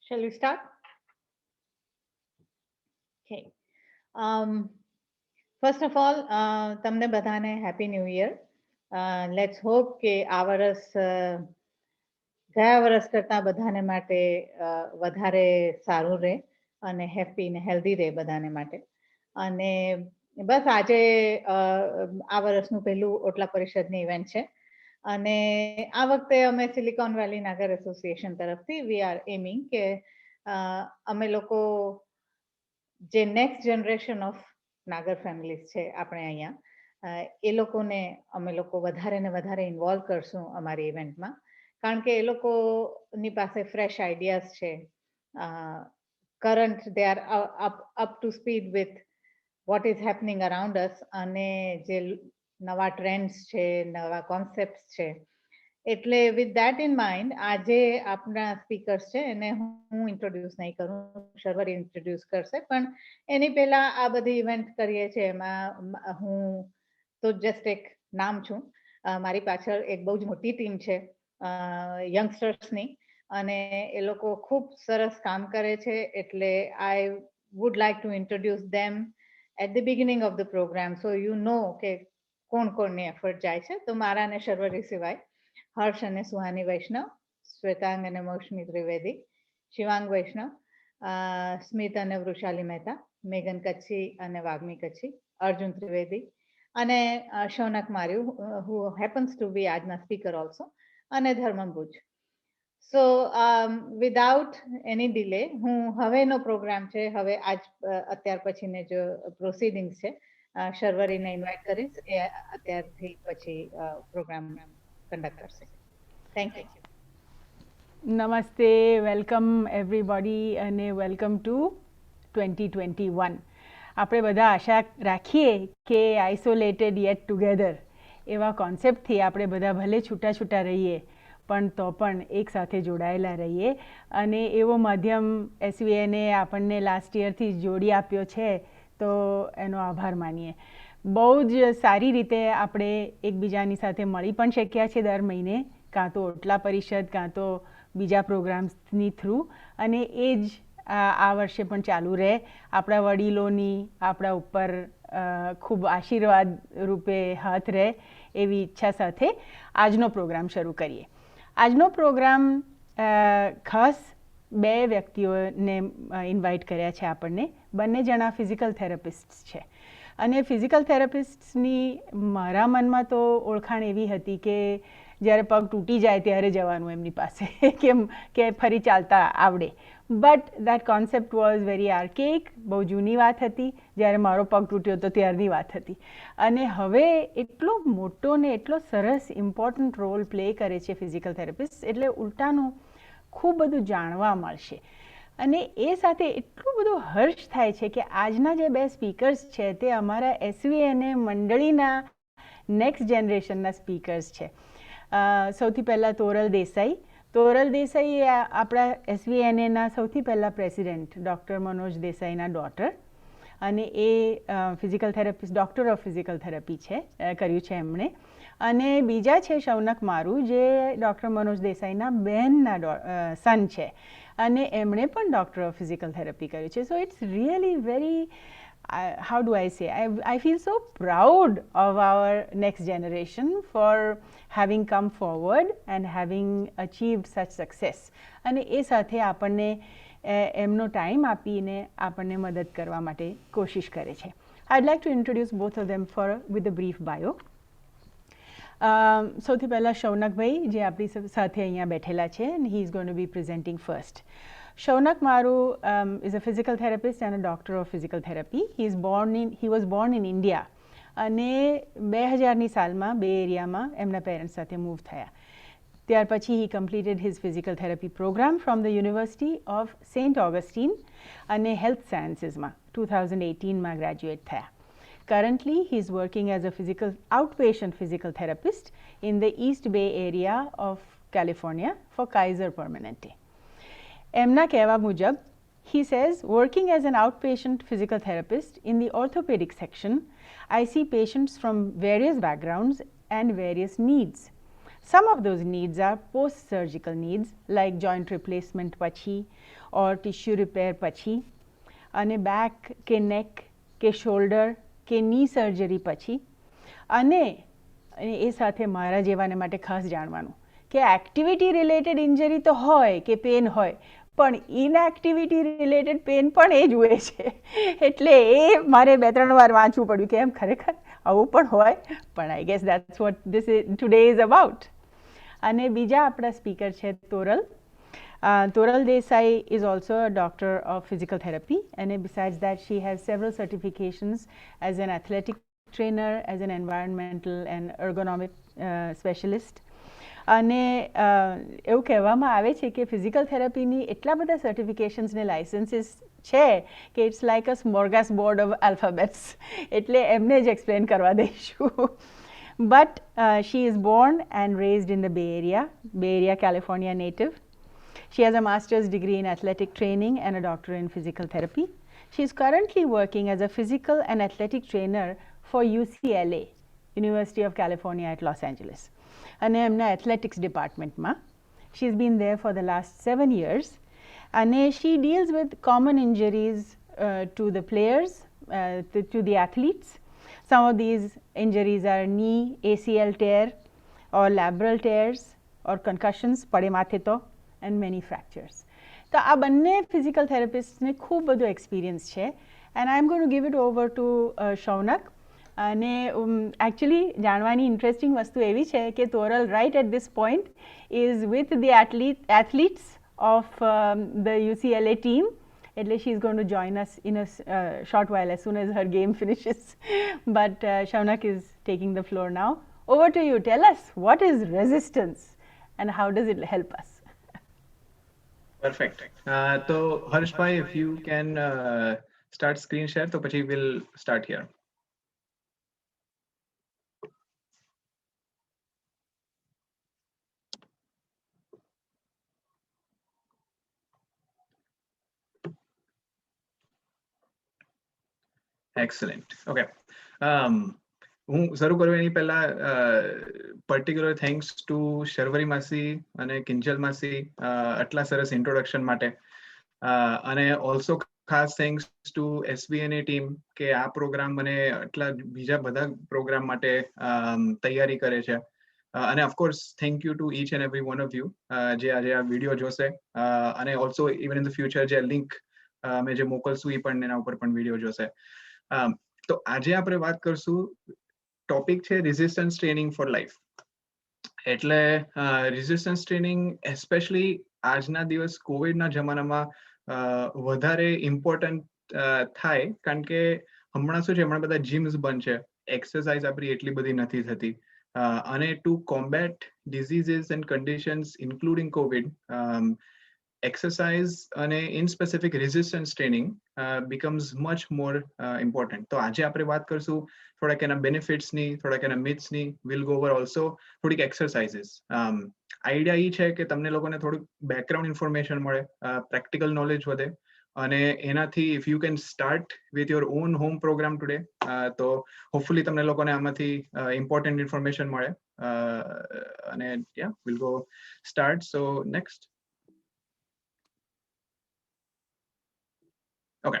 Shall we start? Okay. First of all, તમને બધાને happy new year. Let's hope કે આ વર્ષ ગયા વર્ષ કરતા બધાને માટે વધારે સારું રહે અને હેપી ને હેલ્ધી રહે બધાને માટે. અને બસ આજે આ વર્ષનું પહેલું ઓટલા પરિષદની ઇવેન્ટ છે. અને આ વખતે અમે સિલિકોન વેલી નાગર એસોસિએશન તરફથી વી આર એમિંગ કે અમે લોકો જે next generation of Nagar families છે આપણે અહીંયા એ લોકોને અમે લોકો વધારે ને વધારે ઇન્વોલ્વ કરશું અમારી ઇવેન્ટમાં, કારણ કે એ લોકોની પાસે ફ્રેશ આઈડિયાઝ છે, current they are up to speed with what is happening around us, અને જે નવા ટ્રેન્ડ્સ છે, નવા કોન્સેપ્ટ છે. એટલે વિથ ધેટ ઇન માઇન્ડ આજે આપણા સ્પીકર્સ છે એને હું ઇન્ટ્રોડ્યુસ નહીં કરું, શર્વરી ઇન્ટ્રોડ્યુસ કરશે, પણ એની પહેલા આ બધી ઇવેન્ટ કરીએ છીએ એમાં હું તો જસ્ટ એક નામ છું. મારી પાછળ એક બહુ જ મોટી ટીમ છે યંગસ્ટર્સની, અને એ લોકો ખૂબ સરસ કામ કરે છે. એટલે I would like to introduce them at the beginning of the program, so you know કે કોણ કોણની એફર્ટ જાય છે. તો મારા અને શર્વરી સિવાય હર્ષ અને સુહાની વૈષ્ણવ, શ્વેતાંગ અને મૌસમી ત્રિવેદી, શિવાંગ વૈષ્ણવ, સ્મિત અને વૃષાલી મહેતા, મેઘન કચ્છી અને વાગ્મી કચ્છી, અર્જુન ત્રિવેદી અને શૌનક માર્યુ હુ હેપન્સ ટુ બી આજના સ્પીકર ઓલ્સો, અને ધર્મમ ભુજ. સો વિધાઉટ એની ડિલે હું હવેનો પ્રોગ્રામ છે, હવે આજ અત્યાર પછીને જો પ્રોસિડિંગ્સ છે, શર્વરીને ઇન્વાઇટ કરીશ, એ અત્યારથી પછી પ્રોગ્રામ conduct કરશે. Thank you. નમસ્તે, વેલકમ એવરીબોડી અને વેલકમ ટુ 2021. આપણે બધા આશા રાખીએ કે આઇસોલેટેડ યેટ ટુગેધર એવા કોન્સેપ્ટથી આપણે બધા ભલે છૂટા છૂટા રહીએ પણ તો પણ એક સાથે જોડાયેલા રહીએ, અને એવો માધ્યમ એસવીએને આપણને લાસ્ટ યરથી જોડી આપ્યો છે, તો એનો આભાર માનીએ. બહુ જ સારી રીતે આપણે એકબીજાની સાથે મળી પણ શક્યા છે દર મહિને, કાં તો ઓટલા પરિષદ કાં તો બીજા પ્રોગ્રામ્સની થ્રુ, અને એ જ આ વર્ષે પણ ચાલુ રહે. આપણા વડીલોની આપણા ઉપર ખૂબ આશીર્વાદ રૂપે હાથ રહે એવી ઈચ્છા સાથે આજનો પ્રોગ્રામ શરૂ કરીએ. આજનો પ્રોગ્રામ ખાસ બે વ્યક્તિઓને ઇન્વાઇટ કર્યા છે આપણને. બંને જણા ફિઝિકલ થેરાપિસ્ટ છે, અને ફિઝિકલ થેરાપિસ્ટની મારા મનમાં તો ઓળખાણ એવી હતી કે જ્યારે પગ તૂટી જાય ત્યારે જવાનું એમની પાસે કેમ કે ફરી ચાલતા આવડે. But that concept was very archaic, બહુ જૂની વાત હતી. જ્યારે મારો પગ તૂટ્યો તો ત્યારની વાત હતી, અને હવે એટલો મોટો ને એટલો સરસ ઇમ્પોર્ટન્ટ રોલ પ્લે કરે છે ફિઝિકલ થેરાપિસ્ટ, એટલે ઉલટાનું ખૂબ બધું જાણવા મળશે. અને એ સાથે એટલું બધું હર્ષ થાય છે કે આજના જે બે સ્પીકર્સ છે તે અમારા એસવીએને મંડળીના નેક્સ્ટ જનરેશનના સ્પીકર્સ છે. સૌથી પહેલાં તોરલ દેસાઈ. તોરલ દેસાઈ એ આપણા એસવીએનએના સૌથી પહેલાં પ્રેસિડેન્ટ ડૉક્ટર મનોજ દેસાઈના ડોટર, અને એ physical therapist, doctor of physical therapy છે, કર્યું છે એમણે. અને બીજા છે શૌનક મારુ, જે ડૉક્ટર મનોજ દેસાઈના બહેનના સન છે, અને એમણે પણ ડૉક્ટર ઓફ ફિઝિકલ થેરાપી કર્યું છે. So it's really very, how do I say, I feel so proud of our next generation for having come forward and having achieved such success. અને એ સાથે આપણને એમનો ટાઈમ આપીને આપણને મદદ કરવા માટે કોશિશ કરે છે. I'd like to introduce both of them with a brief bio. સૌથી પહેલાં શૌનકભાઈ, જે આપણી સાથે અહીંયા બેઠેલા છે, and he is going to be presenting first. Shaunak Maru is a physical therapist and a doctor of physical therapy. He was born in India, અને 2000ની સાલમાં બે એરિયામાં એમના પેરેન્ટ્સ સાથે મૂવ થયા. ત્યાર પછી he completed his physical therapy program from the University of St. Augustine અને health sciencesમાં 2018માં ગ્રેજ્યુએટ થયા. Currently, he is working as a outpatient physical therapist in the East Bay area of California for Kaiser Permanente. એમના કહેવા મુજબ, he says, working as an outpatient physical therapist in the orthopedic section, I see patients from various backgrounds and various needs. Some of those needs are post-surgical needs like joint replacement pachi, or tissue repair પછી, અને back કે નેક કે shoulder કે ની surgery પછી, અને એ સાથે મારા જેવાને માટે ખાસ જાણવાનું કે એક્ટિવિટી રિલેટેડ ઇન્જરી તો હોય કે પેન હોય, પણ ઇનએક્ટિવિટી રિલેટેડ પેન પણ એ જુએ છે. એટલે એ મારે 2-3 વાર વાંચવું પડ્યું કે એમ ખરેખર આવું પણ હોય. પણ I guess that's what this today is about. અને બીજા આપણા સ્પીકર છે Toral. Toral Desai is also a doctor of physical therapy, and besides that she has several certifications as an athletic trainer, as an environmental and ergonomic specialist. અને એવું કહેવામાં આવે છે કે ફિઝિકલ થેરપીની એટલા બધા સર્ટિફિકેશન્સ ને લાઇસન્સીસ છે કે it's like a smorgasbord of alphabets. એટલે એમને જ એક્સપ્લેન કરવા દઈશું. But she is born and raised in the Bay Area, California native. She has a master's degree in athletic training and a doctorate in physical therapy. She is currently working as a physical and athletic trainer for UCLA, University of California at Los Angeles. And એમના athletics departmentમાં. She's been there for the last 7 years. And she deals with common injuries to the players, to the athletes. Some of these injuries are knee, ACL tear, or labral tears, or concussions, પડે માથે તો, and many fractures. તો આ બંને physical થેરાપિસ્ટને ખૂબ બધો experience છે. And I am going to give it over to Shaunak. અને એકચ્યુઅલી જાણવાની ઇન્ટરેસ્ટિંગ વસ્તુ એવી છે કે Toral right at this point is with the athletes of the UCLA team. એટલે she is going to join us in a short while as soon as her game finishes. But Shaunak is taking the floor now. Over to you. Tell us, what is resistance and how does it help us? Perfect. So Harshbhai, if you can start screen share, so pachi we'll start here. Excellent. Okay. હું શરૂ કરું એની પહેલા particular thanks to શર્વરી માસી અને કિંજલ માસી આટલા સરસ introduction માટે, અને ઓલ્સો ખાસ થેન્ક્સ ટુ SBNA ટીમ કે આ પ્રોગ્રામ અને આટલા બીજા બધા પ્રોગ્રામ માટે તૈયારી કરે છે. અને of course thank you to each and every one of you જે આજે આ વિડીયો જોશે, અને also even in the future જે લિંક મેં જે મોકલશું એ પણ એના ઉપર પણ વિડીયો જોશે. તો આજે આપણે વાત કરશું, ટોપિક છે રેઝિસ્ટન્સ ટ્રેનિંગ ફોર લાઈફ. એટલે રેઝિસ્ટન્સ ટ્રેનિંગ એસ્પેશિયલી આજના દિવસ કોવિડના જમાનામાં વધારે ઇમ્પોર્ટન્ટ થાય, કારણ કે હમણાં શું છે, હમણાં બધા જીમ્સ બંધ છે, એક્સરસાઇઝ આપણી એટલી બધી નથી થતી, અને to combat diseases and conditions including Covid, exercise અને in specific resistance training becomes much more important. તો આજે આપણે વાત કરશું થોડાક એના બેનિફિટ્સ ની, થોડાક એના મિથ્સ ની. we'll go over also થોડીક એક્સરસાઇઝીસ. આઈડિયા એ છે કે તમને લોકોને થોડુંક બેકગ્રાઉન્ડ ઇન્ફોર્મેશન મળે, પ્રેક્ટિકલ નોલેજ વધે, અને એનાથી if you can start with your own home program today, તો હોપફુલી તમને લોકોને આમાંથી ઇમ્પોર્ટન્ટ ઇન્ફોર્મેશન મળે. અને yeah, we'll go start. So next. Okay,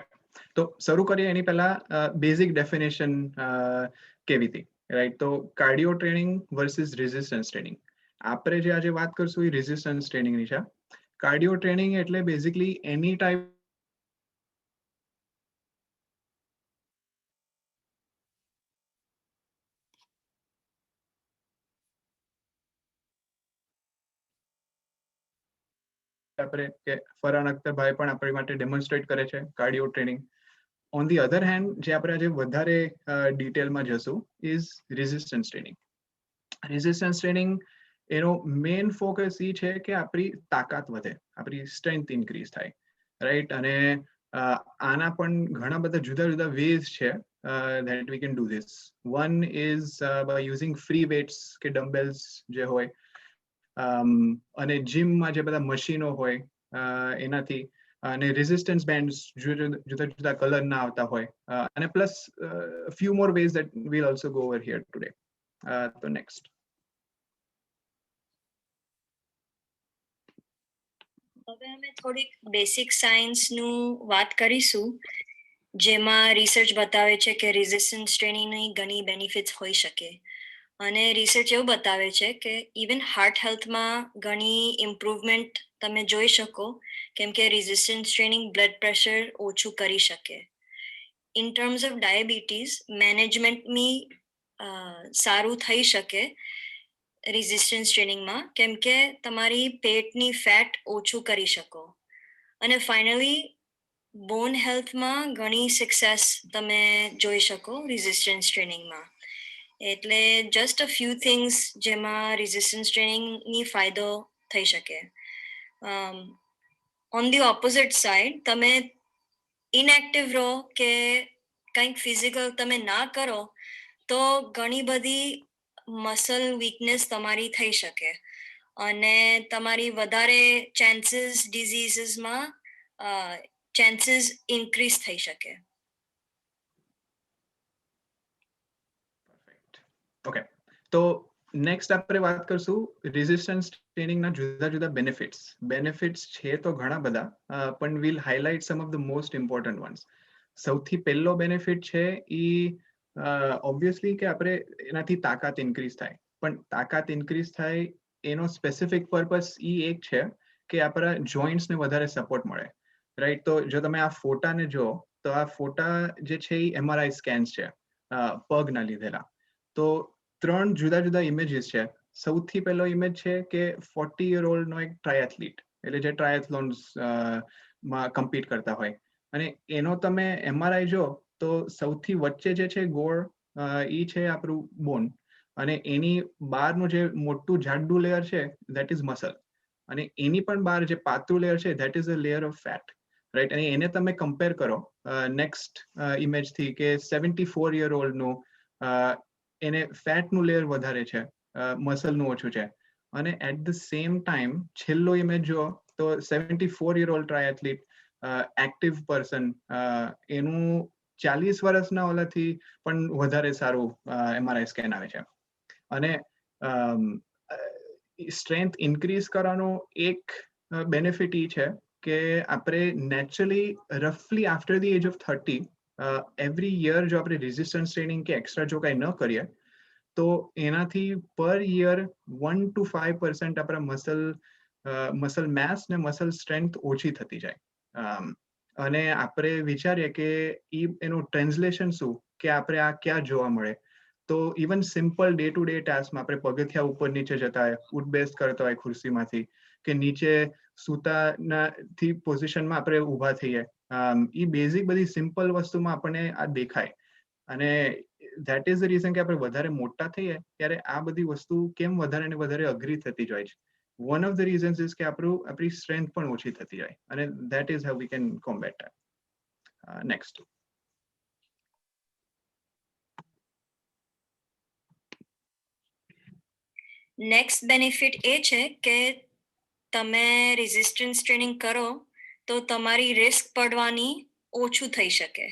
તો શરૂ કરીએ એની પહેલા બેઝિક ડેફિનેશન કેવી હતી, રાઈટ? તો cardio training versus resistance training. આપણે જે આજે વાત કરશું એ રેઝિસ્ટન્સ ટ્રેનિંગની છે. કાર્ડિયો ટ્રેનિંગ એટલે બેઝિકલી એની ટાઈપ આપણે કે ફરહાન અખ્તરભાઈ પણ આપણી માટે ડેમોન્સ્ટ્રેટ કરે છે cardio training. On the other hand, જે આપણે આજે વધારે ડિટેલમાં જશું is resistance training. Resistance training એનો મેઇન ફોકસ એ છે કે આપણી તાકાત વધે, આપણી સ્ટ્રેન્થ ઇન્ક્રીઝ થાય, રાઈટ? અને આના પણ ઘણા બધા જુદા જુદા વેઝ છે that we can do this. One is by using free weights કે ડમ્બેલ્સ જે હોય, અને જીમમાં જે બધા મશીનો હોય એનાથી, અને રેઝિસ્ટન્સ બેન્ડ્સ જુદા જુદા કલરના આવતા હોય, અને plus few more ways that we'll also go over here today. So next. હવે અમે થોડીક બેસિક સાયન્સનું વાત કરીશું, જેમાં રિસર્ચ બતાવે છે કે રેઝિસ્ટન્સ ટ્રેનિંગની ઘણી બેનિફિટ્સ હોઈ શકે. અને રિસર્ચ એવું બતાવે છે કે ઇવન હાર્ટ હેલ્થમાં ઘણી ઇમ્પ્રુવમેન્ટ તમે જોઈ શકો, કેમ કે રેઝિસ્ટન્સ ટ્રેનિંગ બ્લડ પ્રેશર ઓછું કરી શકે. ઇન ટર્મ્સ ઓફ ડાયાબિટીસ મેનેજમેન્ટની સારું થઈ શકે રેઝિસ્ટન્સ ટ્રેનિંગમાં, કેમ કે તમારી પેટની ફેટ ઓછું કરી શકો. અને ફાઇનલી બોન હેલ્થમાં ઘણી સક્સેસ તમે જોઈ શકો રેઝિસ્ટન્સ ટ્રેનિંગમાં. એટલે જસ્ટ અ ફ્યુ થિંગ્સ જેમાં રેઝિસ્ટન્સ ટ્રેનિંગની ફાયદો થઈ શકે. ઓન ધી ઓપોઝિટ સાઇડ તમે ઇનએક્ટિવ રહો કે કંઈક ફિઝિકલ તમે ના કરો તો ઘણી બધી મસલ વીકનેસ તમારી થઈ શકે અને તમારી વધારે ચાન્સીસ ડિઝીઝીસમાં ચાન્સીસ ઇન્ક્રીઝ થઈ શકે. ઓકે, તો નેક્સ્ટ આપણે વાત કરશું રેઝિસ્ટન્સ ટ્રેનિંગના જુદા જુદા બેનિફિટ્સ છે તો ઘણા બધા, પણ will highlight some of the most important ones. સૌથી પહેલો બેનિફિટ છે એ ઓબ્વિયસલી કે આપણે એનાથી તાકાત ઇન્ક્રીઝ થાય, પણ તાકાત ઇન્ક્રીઝ થાય એનો સ્પેસિફિક પર્પસ એ એક છે કે આપણા જોઈન્ટ્સને વધારે સપોર્ટ મળે, રાઈટ? તો જો તમે આ ફોટાને જો તો આ ફોટા જે છે એ MRI સ્કેન્સ છે પગના લીધેલા. તો 3 જુદા જુદા ઇમેજીસ છે. સૌથી પહેલો ઇમેજ છે કે 40-year-old નો એક ટ્રાયથલીટ, એટલે જે ટ્રાયથલોન્સ માં કમ્પીટ કરતા હોય, અને એનો તમે MRI જો તો સૌથી વચ્ચે જે છે ગોળ એ છે આપણું બોન, અને એની બહારનું જે મોટું જાડું લેયર છે ધેટ ઇઝ મસલ, અને એની પણ બહાર જે પાતળું લેયર છે that is a layer of fat, right? અને એને તમે કમ્પેર કરો નેક્સ્ટ ઇમેજથી કે 74-year-old નું એને ફેટનું લેયર વધારે છે, મસલનું ઓછું છે. અને એટ ધ સેમ ટાઈમ છેલ્લો ઇમેજ જો તો 74-year-old ટ્રાયથલીટ એક્ટિવ પર્સન, એનું 40 વર્ષના ઓલાથી પણ વધારે સારું MRI સ્કેન આવે છે. અને સ્ટ્રેન્થ ઇન્ક્રીઝ કરવાનો એક બેનિફિટ એ છે કે આપણે નેચરલી રફલી after the age of 30 every year જો આપણે રેઝિસ્ટન્સ ટ્રેનિંગ કે એક્સ્ટ્રા જો કંઈ ન કરીએ તો એનાથી પર યર 1 to 5% આપણા મસલ માસ ને મસલ સ્ટ્રેન્થ ઓછી થતી જાય. અને આપણે વિચારીએ કે એનું ટ્રાન્સલેશન શું, કે આપણે આ ક્યાં જોવા મળે, તો even simple day to day ટાસ્કમાં આપણે પગથિયા ઉપર નીચે જતા હોય, ઉઠબેસ કરતા હોય ખુરશીમાંથી, કે નીચે સૂતાનાથી પોઝિશનમાં આપણે ઊભા થઈએ, એ બેઝિક બધી સિમ્પલ વસ્તુમાં આપણને આ દેખાય. અને ધેટ ઇઝ ધ રીઝન કે આપણે વધારે મોટા થઈએ ત્યારે આ બધી વસ્તુ કેમ વધારે ને વધારે અઘરી થતી જાય છે. One of the reasons is કે આપણી સ્ટ્રેન્થ પણ ઓછી થતી જાય, અને that is how we can combat that. Next. Next benefit એ છે કે તમે રેઝિસ્ટન્સ ટ્રેનિંગ કરો તો તમારી રિસ્ક પડવાની ઓછું થઈ શકે.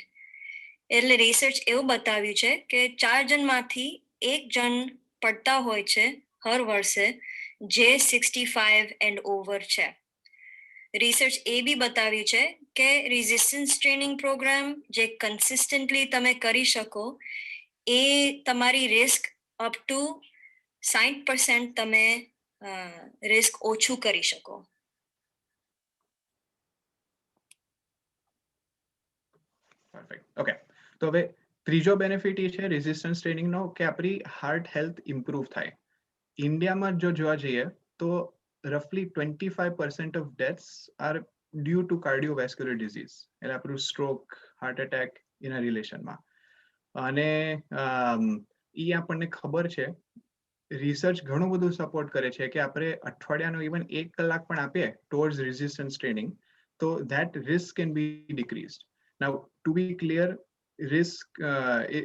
એટલે રિસર્ચ એવું બતાવ્યું છે કે 4 જણમાંથી 1 જણ પડતા હોય છે હર વર્ષે જે 65 એન્ડ ઓવર છે. રિસર્ચ એ બી બતાવ્યું છે કે રેઝિસ્ટન્સ ટ્રેનિંગ પ્રોગ્રામ જે કન્સિસ્ટન્ટલી તમે કરી શકો એ તમારી રિસ્ક અપ ટુ 60% તમે રિસ્ક ઓછું કરી શકો. પરફેક્ટ. ઓકે, તો હવે ત્રીજો બેનિફિટ એ છે રેઝિસ્ટન્સ ટ્રેનિંગનો કે આપણી હાર્ટ હેલ્થ ઇમ્પ્રૂવ થાય. ઇન્ડિયામાં જો જોવા જઈએ તો રફલી 25% of deaths are due to cardiovascular disease, એટલે આપણું સ્ટ્રોક, હાર્ટ એટેક એના રિલેશનમાં. અને એ આપણને ખબર છે, રિસર્ચ ઘણું બધું સપોર્ટ કરે છે કે આપણે અઠવાડિયાનો ઇવન 1 કલાક પણ આપીએ ટુવર્ડ્સ રેઝિસ્ટન્સ ટ્રેનિંગ તો that risk can be decreased. Now to be clear, risk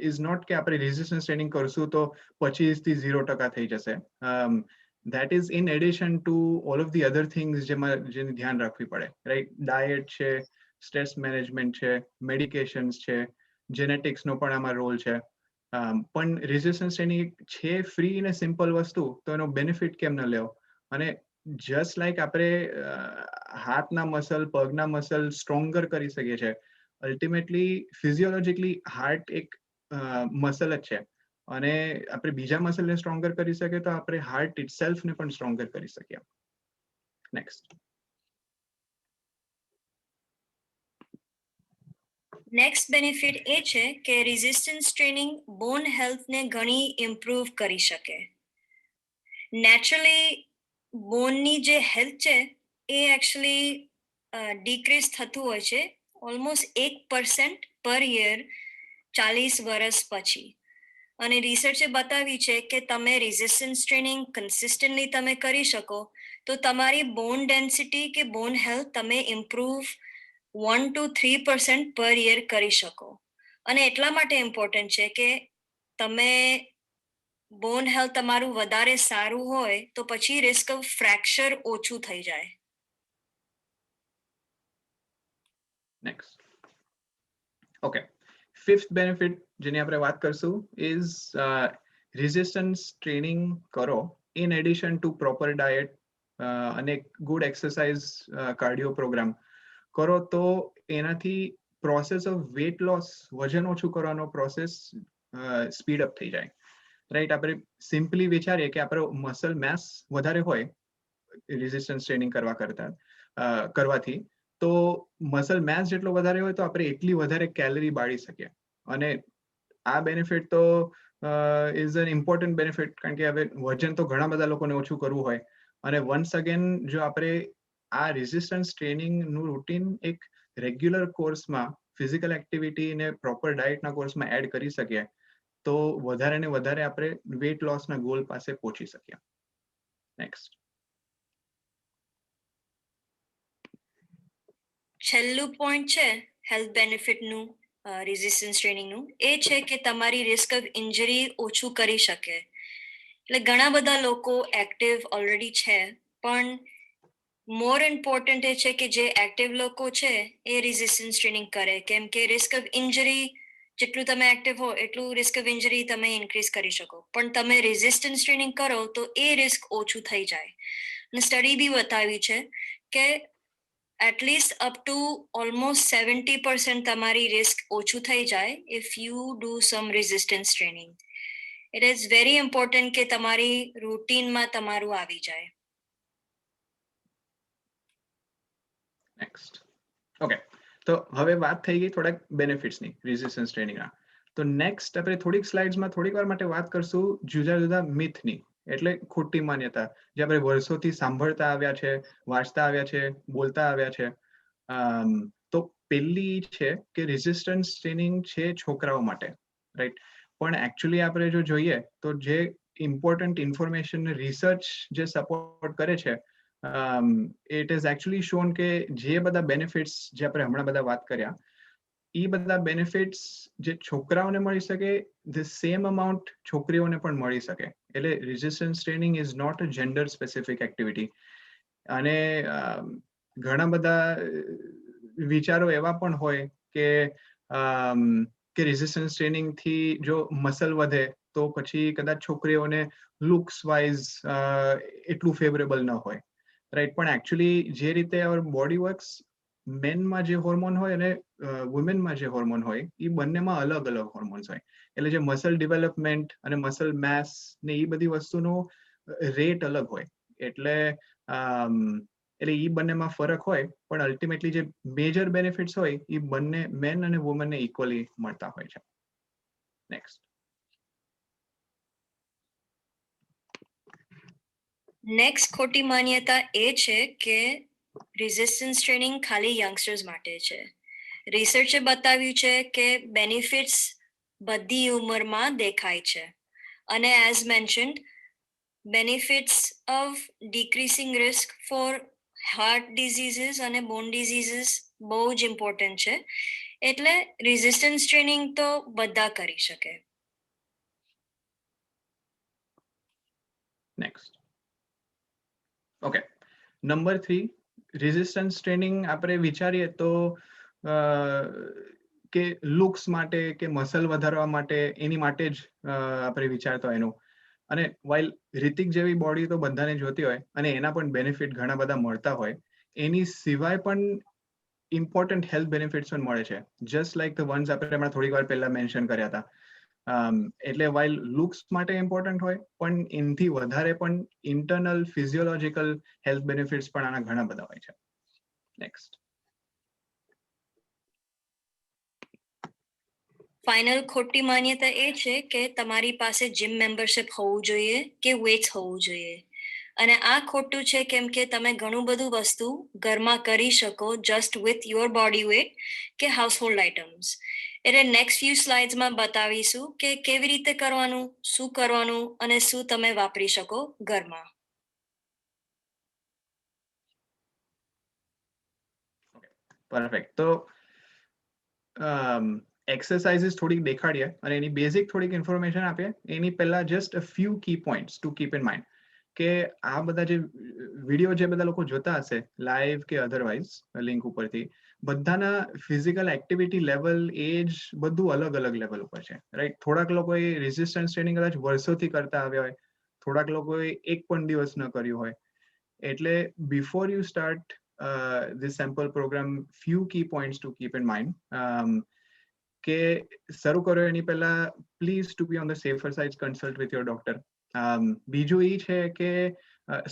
is not કે આપણે રેઝિસ્ટન્સ ટ્રેનિંગ કરશું તો 25 થી 0% થઈ જશે. that is in addition to all of the other things જેને ધ્યાન રાખવી પડે, રાઈટ? ડાયટ છે, સ્ટ્રેસ મેનેજમેન્ટ છે, મેડિકેશન્સ છે, જેનેટિક્સનો પણ આમાં રોલ છે. પણ રેઝિસ્ટન્સ ટ્રેનિંગ છે ફ્રી અને સિમ્પલ વસ્તુ, તો એનો બેનિફિટ કેમ ન લેવો? અને જસ્ટ લાઈક આપણે હાથના મસલ પગના મસલ સ્ટ્રોંગર કરી શકીએ છીએ, અલ્ટિમેટલી ફિઝિયોલોજીકલી હાર્ટ એક મસલ જ છે, અને આપણે બીજા મસલને સ્ટ્રોંગર કરી શકીએ તો આપણે હાર્ટ ઇટસેલ્ફને પણ સ્ટ્રોંગર કરી શકીએ. નેક્સ્ટ. નેક્સ્ટ બેનિફિટ એ છે કે રેઝિસ્ટન્સ ટ્રેનિંગ બોન હેલ્થને ઘણી ઇમ્પ્રૂવ કરી શકે. નેચરલી બોનની જે હેલ્થ છે એ એકચ્યુઅલી ડિક્રીઝ થતું હોય છે ઓલમોસ્ટ 1% પર યર 40 વર્ષ પછી. અને રિસર્ચે બતાવી છે કે તમે રેઝિસ્ટન્સ ટ્રેનિંગ કન્સિસ્ટન્ટલી તમે કરી શકો તો તમારી બોન ડેન્સિટી કે બોન હેલ્થ તમે ઇમ્પ્રૂવ 1 to 3% પર યર કરી શકો. અને એટલા માટે ઇમ્પોર્ટન્ટ છે કે તમે બોન હેલ્થ તમારું વધારે સારું હોય તો પછી રિસ્ક ઓફ ફ્રેક્ચર ઓછું થઈ જાય. નેક્સ્ટ. ઓકે, ફિફ્થ બેનિફિટ જેની આપણે વાત કરશું ઇઝ રેઝિસ્ટન્સ ટ્રેનિંગ કરો in addition to proper diet અને ગુડ એક્સરસાઇઝ કાર્ડિયો પ્રોગ્રામ કરો તો એનાથી પ્રોસેસ ઓફ વેટ લોસ, વજન ઓછું કરવાનો પ્રોસેસ સ્પીડ અપ થઈ જાય. રાઈટ, આપણે સિમ્પલી વિચારીએ કે આપણો મસલ માસ વધારે હોય રેઝિસ્ટન્સ ટ્રેનિંગ કરવાથી, તો મસલ માસ જેટલો વધારે હોય તો આપણે એટલી વધારે કેલરી બાળી શકીએ. અને આ બેનિફિટ તો ઇઝ એન ઇમ્પોર્ટન્ટ બેનિફિટ, કારણ કે હવે વજન તો ઘણા બધા લોકોને ઓછું કરવું હોય, અને વન્સ અગેન જો આપણે આ રેઝિસ્ટન્સ ટ્રેનિંગનું રૂટીન એક રેગ્યુલર કોર્સમાં ફિઝિકલ એક્ટિવિટી ને પ્રોપર ડાયટના કોર્સમાં એડ કરી શકીએ તો વધારે ને વધારે આપણે વેટ લોસના ગોલ પાસે પહોંચી શકીએ. નેક્સ્ટ. છેલ્લું પોઈન્ટ છે હેલ્થ બેનિફિટનું રેઝિસ્ટન્સ ટ્રેનિંગનું એ છે કે તમારી રિસ્ક ઓફ ઇન્જરી ઓછું કરી શકે. એટલે ઘણા બધા લોકો એક્ટિવ ઓલરેડી છે, પણ મોર ઇમ્પોર્ટન્ટ એ છે કે જે એક્ટિવ લોકો છે એ રેઝિસ્ટન્સ ટ્રેનિંગ કરે, કેમ કે રિસ્ક ઓફ ઇન્જરી જેટલું તમે એક્ટિવ હો એટલું રિસ્ક ઓફ ઇન્જરી તમે ઇન્ક્રીઝ કરી શકો, પણ તમે રેઝિસ્ટન્સ ટ્રેનિંગ કરો તો એ રિસ્ક ઓછું થઈ જાય. અને સ્ટડી બી બતાવી છે કે એટલીસ્ટ અપ ટુ ઓલમોસ્ટ 70% તમારી રિસ્ક ઓછું થઈ જાય if you do sum resistance training. It is very important કે તમારી રૂટીનમાં તમારું આવી જાય. નેક્સ્ટ. ઓકે, તો હવે વાત થઈ ગઈ થોડાક બેનિફિટ્સની રેઝિસ્ટન્સ ટ્રેનિંગના. તો નેક્સ્ટ આપણે થોડીક સ્લાઇડ્સમાં થોડીક વાર માટે વાત કરશું જુદા જુદા મિથની, એટલે ખોટી માન્યતા જે આપણે વર્ષોથી સાંભળતા આવ્યા છે, વાંચતા આવ્યા છે, બોલતા આવ્યા છે. તો પહેલી છે કે રેઝિસ્ટન્સ ટ્રેનિંગ છે છોકરાઓ માટે, રાઈટ, પણ એકચ્યુઅલી આપણે જો જોઈએ તો જે ઇમ્પોર્ટન્ટ ઇન્ફોર્મેશન રિસર્ચ જે સપોર્ટ કરે છે, ઇટ ઇઝ એકચ્યુઅલી શોન કે જે બધા બેનિફિટ્સ જે આપણે હમણાં બધા વાત કર્યા એ બધા બેનિફિટ્સ જે છોકરાઓને મળી શકે ધ સેમ અમાઉન્ટ છોકરીઓને પણ મળી શકે. એટલે resistance training is not a gender specific activity. અને ઘણા બધા વિચારો એવા પણ હોય કે રેઝિસ્ટન્સ ટ્રેનિંગ થી જો મસલ વધે તો પછી કદાચ છોકરીઓને લુક્સ વાઇઝ એટલું ફેવરેબલ ન હોય, રાઈટ, પણ એકચ્યુઅલી જે રીતે અવર બોડી વર્ક્સ, મેનમાં જે હોર્મોન હોય અને વુમેનમાં જે હોર્મોન હોય એ બંનેમાં અલગ અલગ હોર્મોન્સ હોય. એટલે જે મસલ ડેવલપમેન્ટ અને મસલ માસ ને એ બધી વસ્તુનો રેટ અલગ હોય. એટલે એ બંનેમાં ફરક હોય, પણ અલ્ટિમેટલી જે મેજર બેનિફિટ્સ હોય એ બંને મેન અને વુમનને ઇક્વલી મળતા હોય છે. નેક્સ્ટ. નેક્સ્ટ ખોટી માન્યતા એ છે કે રેઝિસ્ટન્સ ટ્રેનિંગ ખાલી યંગસ્ટર્સ માટે છે. રિસર્ચે બતાવ્યું છે કે બેનિફિટ્સ બધી ઉંમરમાં દેખાય છે. અને as mentioned benefits of decreasing risk for heart diseases અને બોન ડિઝીઝીસ બહુ જ ઇમ્પોર્ટન્ટ છે. એટલે રેઝિસ્ટન્સ ટ્રેનિંગ તો બધા કરી શકે. Next. Okay, number 3, resistance training આપણે વિચારીએ તો કે લુક્સ માટે કે મસલ વધારવા માટે એની માટે જ આપણે વિચારતા એનું, અને વાઇલ રિતિક જેવી બોડી તો બધાને જોતી હોય અને એના પણ બેનિફિટ ઘણા બધા મળતા હોય, એની સિવાય પણ ઇમ્પોર્ટન્ટ હેલ્થ બેનિફિટ્સ પણ મળે છે, જસ્ટ લાઈક ધ વન્સ આપણે હમણાં થોડીક વાર પહેલા મેન્શન કર્યા હતા. એટલે વાઇલ લુક્સ માટે ઇમ્પોર્ટન્ટ હોય, પણ એનાથી વધારે પણ ઇન્ટરનલ ફિઝિયોલોજીકલ હેલ્થ બેનિફિટ્સ પણ આના ઘણા બધા હોય છે. નેક્સ્ટ. ફાઇનલ ખોટી માન્યતા એ છે કે તમારી પાસે જીમ મેમ્બરશિપ હોવું જોઈએ કે વેટ્સ હોવું જોઈએ, અને આ ખોટું છે કેમ કે તમે ઘણું બધું વસ્તુ ઘરમાં કરી શકો just with your body weight કે હાઉસહોલ્ડ આઇટમ્સ. એટલે નેક્સ્ટ ફ્યુ સ્લાઇડ્સમાં બતાવીશું કે કેવી રીતે કરવાનું, શું કરવાનું અને શું તમે વાપરી શકો ઘરમાં. પરફેક્ટ. તો એક્સરસાઇઝીસ થોડીક દેખાડીએ અને એની બેઝિક થોડીક ઇન્ફોર્મેશન આપીએ. એની પહેલા just a few key points to keep in mind કે આ બધા જે વિડીયો જે બધા લોકો જોતા હશે લાઈવ કે અધરવાઇઝ લિંક ઉપરથી, બધાના ફિઝિકલ એક્ટિવિટી લેવલ, એજ બધું અલગ અલગ લેવલ ઉપર છે, રાઈટ? થોડાક લોકોએ રેઝિસ્ટન્સ ટ્રેનિંગ કદાચ વર્ષોથી કરતા આવ્યા હોય, થોડાક લોકોએ એક પણ દિવસ ન કર્યું હોય. એટલે before you start this sample program, few key points to keep in mind. કે શરૂ કરો એની પહેલા please to be on the safer side, consult with your doctor. બીજું એ છે કે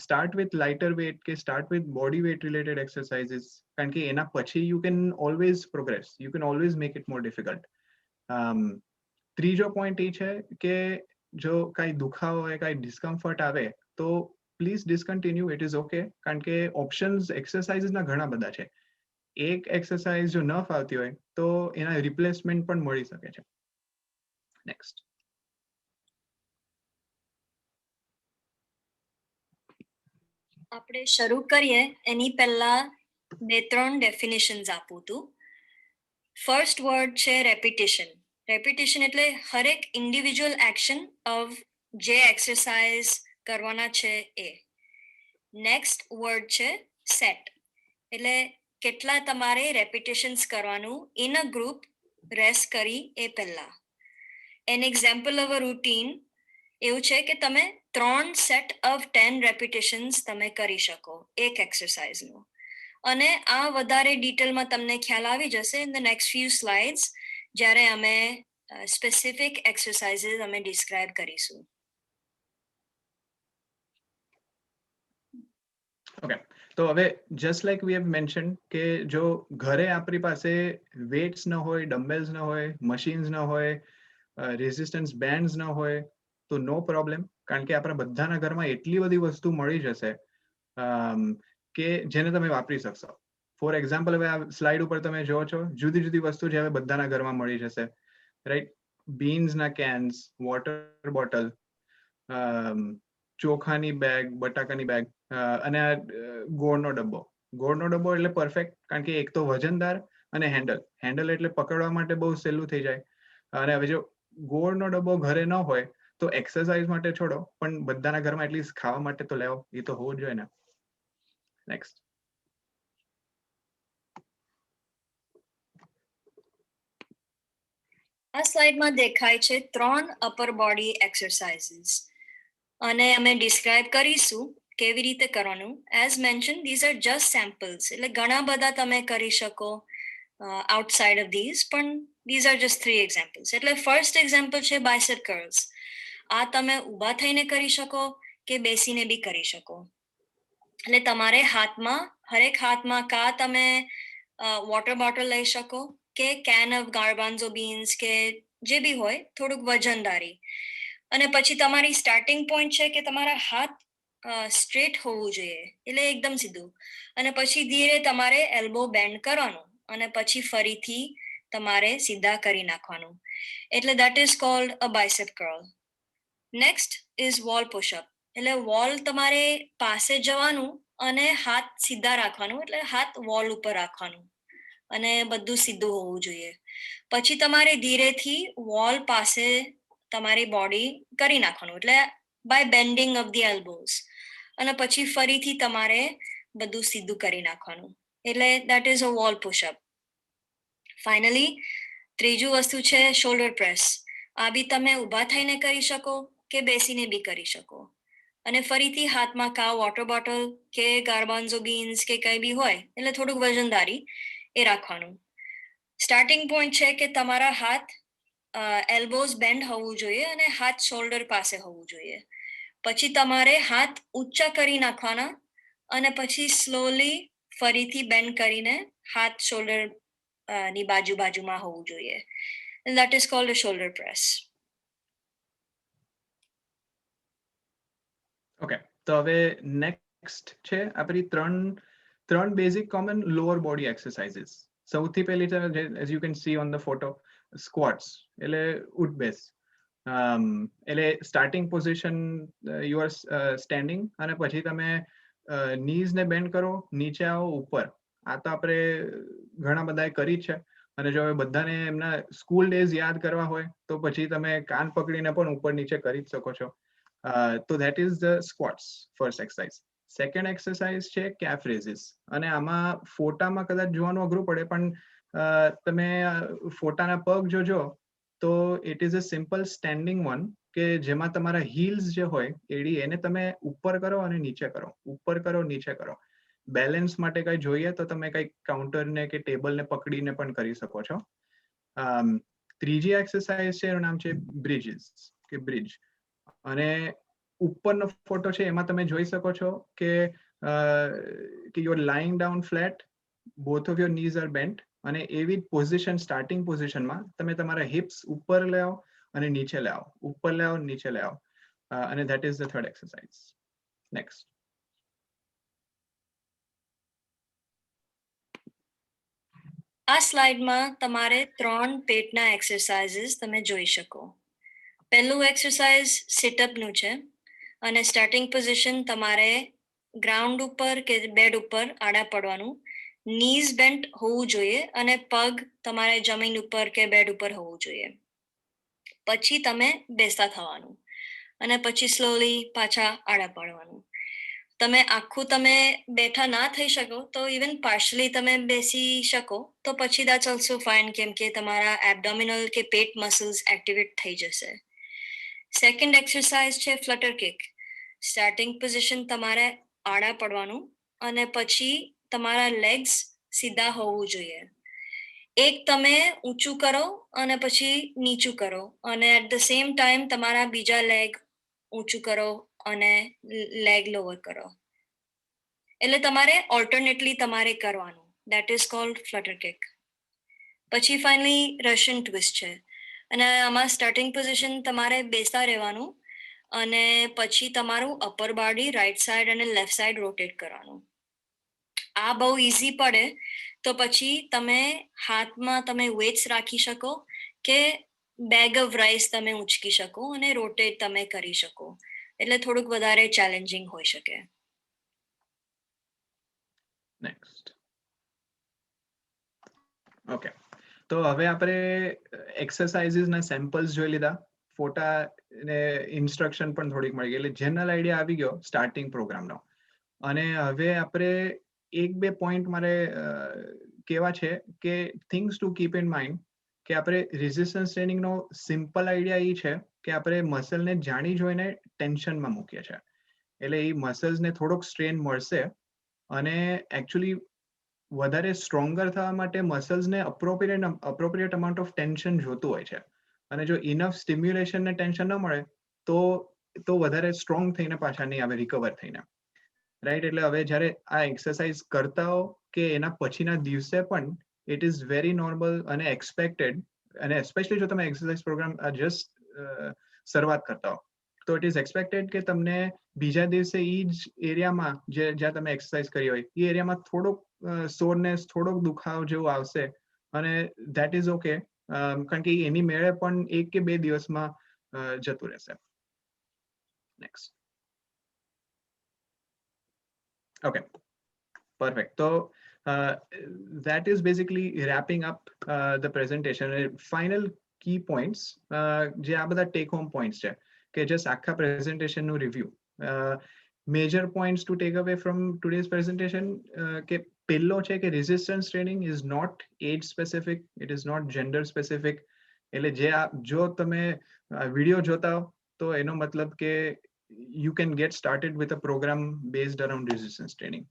સ્ટાર્ટ વિથ લાઇટર વેટ કે start with body weight related exercises, કારણ કે એના પછી you can always progress, you can always make it more difficult. ત્રીજો પોઈન્ટ એ છે કે જો કાંઈ દુખાવો હોય, કાંઈ ડિસ્કમ્ફર્ટ આવે તો please discontinue, it is okay, કારણ કે ઓપ્શન્સ એક્સરસાઇઝના ઘણા બધા છે. એક એક્સરસાઇઝ જો ન ફાવતી હોય તો એના રિપ્લેસમેન્ટ પણ મળી શકે છે. નેક્સ્ટ. આપણે શરૂ કરીએ એની પહેલા 2-3 ડેફિનેશન્સ આપું છું. ફર્સ્ટ વર્ડ છે રેપિટેશન. રેપિટેશન એટલે હરેક ઇન્ડિવિજ્યુઅલ એક્શન ઓફ જે એક્સરસાઇઝ કરવાના છે એ. નેક્સ્ટ વર્ડ છે સેટ, એટલે કેટલા તમારે રેપિટેશન્સ કરવાનું ઇન અ ગ્રુપ રેસ્ટ કરી એ પહેલા. An example of a routine એવું છે કે તમે 3 સેટ ઓફ 10 રેપિટેશન્સ તમે કરી શકો એક એક્સરસાઇઝનું. અને આ વધારે ડિટેલમાં તમને ખ્યાલ આવી જશે in the next few slides, જ્યારે અમે સ્પેસિફિક એક્સરસાઇઝીસ અમે ડિસ્ક્રાઇબ કરીશું. ઓકે, તો હવે just like we have mention કે જો ઘરે આપણી પાસે વેટ્સ ન હોય, ડમ્બેલ્સ ન હોય, મશીન્સ ન હોય, રેઝિસ્ટન્સ બેન્ડ્સ ન હોય તો નો પ્રોબ્લેમ, કારણ કે આપણા બધાના ઘરમાં એટલી બધી વસ્તુ મળી જશે કે જેને તમે વાપરી શકશો. ફોર એક્ઝામ્પલ, હવે આ સ્લાઇડ ઉપર તમે જોવો છો જુદી જુદી વસ્તુ જે હવે બધાના ઘરમાં મળી જશે, રાઈટ? બીન્સના કેન્સ, વોટર બોટલ, ચોખાની બેગ, બટાકાની બેગ, અને આ ગોળનો ડબ્બો. ગોળનો ડબ્બો એટલે પરફેક્ટ, કારણ કે એક તો વજનદાર અને હેન્ડલ એટલે પકડવા માટે બહુ સહેલું થઈ જાય. અને હવે જો ગોળનો ડબ્બો ઘરે ન હોય તો એક્સરસાઇઝ માટે છોડો, પણ બધાના ઘરમાં એટલીસ્ટ ખાવા માટે તો લેવો, એ તો હોવું જોઈએ ને. નેક્સ્ટ. આ સ્લાઇડમાં દેખાય છે 3 અપર બોડી એક્સરસાઇઝીસ, અને અમે ડિસ્ક્રાઇબ કરીશું કેવી રીતે કરવાનું. As mention, these are just samples, એટલે ઘણા બધા તમે કરી શકો આઉટસાઇડ ઓફ ધીઝ, પણ ધીઝ આર જસ્ટ 3 એક્ઝામ્પલ્સ. એટલે ફર્સ્ટ એક્ઝામ્પલ છે બાયસેપ કર્લ્સ. આ તમે ઊભા થઈને કરી શકો કે બેસીને બી કરી શકો. એટલે તમારે હરેક હાથમાં કા તમે વોટર બોટલ લઈ શકો કે કેન ઓફ ગાર્બાન્ઝો બીન્સ કે જે બી હોય, થોડુંક વજનદારી. અને પછી તમારી સ્ટાર્ટિંગ પોઈન્ટ છે કે તમારા હાથ સ્ટ્રેટ હોવું જોઈએ, એટલે એકદમ સીધું. અને પછી ધીરે તમારે એલ્બો બેન્ડ કરવાનું અને પછી ફરીથી તમારે સીધા કરી નાખવાનું. એટલે that is called a bicep curl. Next is wall push-up, એટલે વોલ તમારે પાસે જવાનું અને હાથ સીધા રાખવાનું, એટલે હાથ વોલ ઉપર રાખવાનું અને બધું સીધું હોવું જોઈએ. પછી તમારે ધીરેથી વોલ પાસે તમારી બોડી કરી નાખવાનું, એટલે બાય બેન્ડિંગ ઓફ ધી એલ્બોઝ. અને પછી ફરીથી તમારે બધું સીધું કરી નાખવાનું, એટલે that is a wall push-up. Finally ત્રીજું વસ્તુ છે શોલ્ડર પ્રેસ. આ બી તમે ઊભા થઈને કરી શકો કે બેસીને બી કરી શકો. અને ફરીથી હાથમાં કાં વોટર બોટલ કે ગાર્બાન્ઝો બીન્સ કે કંઈ બી હોય એટલે થોડુંક વજનદારી એ રાખવાનું. સ્ટાર્ટિંગ પોઈન્ટ છે કે તમારા હાથ એલ્બોઝ બેન્ડ હોવું જોઈએ અને હાથ શોલ્ડર પાસે હોવું જોઈએ. પછી તમારે હાથ ઊંચા કરી નાખવાના અને પછી સ્લોલી ફરીથી બેન્ડ કરીને હાથ શોલ્ડર ની બાજુમાં હોવું જોઈએ. That is called a shoulder press. Okay, તો હવે નેક્સ્ટ છે આપણી ત્રણ basic common lower body exercises. સૌથી પહેલી છે, as you can see on the photo, squats એટલે ઉઠ બેસ. એટલે starting position you are standing અને પછી તમે નીઝ ને બેન્ડ કરો, નીચે આવો, ઉપર. આ તો આપણે ઘણા બધાએ કરી છે અને જો હવે બધાને એમના સ્કૂલ ડેઝ યાદ કરવા હોય તો પછી તમે કાન પકડીને પણ ઉપર નીચે કરી જ શકો છો. તો that is the squats first exercise. Second exercise છે કેફ રેઝિસ, અને આમાં ફોટામાં કદાચ જોવાનું અઘરું પડે પણ તમે ફોટાના પગ જોજો તો it is a simple standing one કે જેમાં તમારા હીલ્સ જે હોય એડી એને તમે ઉપર કરો અને નીચે કરો, ઉપર કરો નીચે કરો. બેલેન્સ માટે કઈ જોઈએ તો તમે કઈ કાઉન્ટરને કે ટેબલને પકડીને પણ કરી શકો છો. ત્રીજી એક્સરસાઇઝ છે એનું નામ છે બ્રિજીસ કે બ્રિજ. અને ઉપરનો ફોટો છે એમાં તમે જોઈ શકો છો કે you are lying down flat, both of your knees are bent, અને એવી પોઝિશન સ્ટાર્ટિંગ પોઝિશનમાં તમે તમારા હિપ્સ ઉપર લાવો અને નીચે લાવો, ઉપર લાવો નીચે લાવો. અને that is the third exercise. Next. આ સ્લાઇડમાં તમારે 3 પેટના એક્સરસાઇઝીસ તમે જોઈ શકો. પહેલું એક્સરસાઇઝ સિટઅપનું છે અને સ્ટાર્ટિંગ પોઝિશન તમારે ગ્રાઉન્ડ ઉપર કે બેડ ઉપર આડા પડવાનું, નીઝ બેન્ટ હોવું જોઈએ અને પગ તમારે જમીન ઉપર કે બેડ ઉપર હોવું જોઈએ. પછી તમે બેસતા થવાનું અને પછી સ્લોલી પાછા આડા પડવાનું. તમે આખું તમે બેઠા ના થઈ શકો તો ઇવન પાર્શલી તમે બેસી શકો તો પછી દેટ્સ ઓલ્સો ફાઇન, કેમ કે તમારા એબડોમિનલ કે પેટ મસલ્સ એક્ટિવેટ થઈ જશે. સેકન્ડ એક્સરસાઇઝ છે ફ્લટર કિક. સ્ટાર્ટિંગ પોઝિશન તમારે આડા પડવાનું અને પછી તમારા લેગ્સ સીધા હોવું જોઈએ. એક તમે ઊંચું કરો અને પછી નીચું કરો અને એટ ધ સેમ ટાઈમ તમારા બીજા લેગ ઊંચું કરો અને લેગ લોવર કરો. એટલે તમારે ઓલ્ટરનેટલી તમારે કરવાનું. That is called flutter kick. પછી ફાઇનલી રશિયન ટ્વિસ્ટ છે અને આમાં સ્ટાર્ટિંગ પોઝિશન તમારે બેસતા રહેવાનું અને પછી તમારું અપર બોડી રાઈટ સાઈડ અને લેફ્ટ સાઈડ રોટેટ કરવાનું. આ બહુ ઇઝી પડે તો પછી તમે હાથમાં તમે વેટ્સ રાખી શકો કે બેગ ઓફ રાઈસ તમે ઉંચકી શકો અને રોટેટ તમે કરી શકો. એટલે થોડુંક વધારે ચેલેન્જિંગ હોઈ શકે. નેક્સ્ટ. ઓકે, તો હવે આપણે એક્સરસાઇઝીસના સેમ્પલ્સ જોઈ લીધા, ફોટા ને ઇન્સ્ટ્રક્શન પણ થોડીક મળી ગઈ, એટલે જનરલ આઈડિયા આવી ગયો સ્ટાર્ટિંગ પ્રોગ્રામનો. અને હવે આપણે એક બે પોઈન્ટ મારે કહેવા છે કે things to keep in mind કે આપણે રેઝિસ્ટન્સ ટ્રેનિંગનો સિમ્પલ આઈડિયા એ છે કે આપણે મસલને જાણી જોઈને ટેન્શનમાં મૂકીએ છીએ. એટલે એ મસલ્સને થોડોક સ્ટ્રેન મળશે અને એકચ્યુઅલી વધારે સ્ટ્રોંગર થવા માટે મસલ્સને અપ્રોપ્રિએટ અમાઉન્ટ ઓફ ટેન્શન જોતું હોય છે. અને જો ઇનફ સ્ટિમ્યુલેશન ને ટેન્શન ન મળે તો વધારે સ્ટ્રોંગ થઈને પાછા નહીં આવે રિકવર થઈને. રાઈટ? એટલે હવે જ્યારે આ એક્સરસાઇઝ કરતા હો કે એના પછીના દિવસે પણ ઇટ ઇઝ વેરી નોર્મલ અને એક્સપેક્ટેડ. અને એસ્પેશિયલી જો તમે એક્સરસાઇઝ પ્રોગ્રામ જસ્ટ શરૂઆત કરતા હો તો ઇટ ઇઝ એક્સપેક્ટેડ કે તમને બીજા દિવસે એ જ એરિયામાં જ્યાં તમે એક્સરસાઇઝ કરી હોય એ એરિયામાં થોડોક સોરનેસ, થોડોક દુખાવો જેવું આવશે અને ધેટ ઇઝ ઓકે, કારણ કે એની મેળે પણ 1 કે 2 દિવસમાં જતું રહેશે. Next. Okay, perfect. So that is basically wrapping up the presentation. Final key points, જે આ બધા take home points છે કે just આખા presentation નું review. Major points to take away from today's presentation કે પહેલો છે કે resistance training is not age specific, it is not gender specific. એટલે જો તમે વિડીયો જોતા હો તો એનો મતલબ કે you can get started with a program based around resistance training.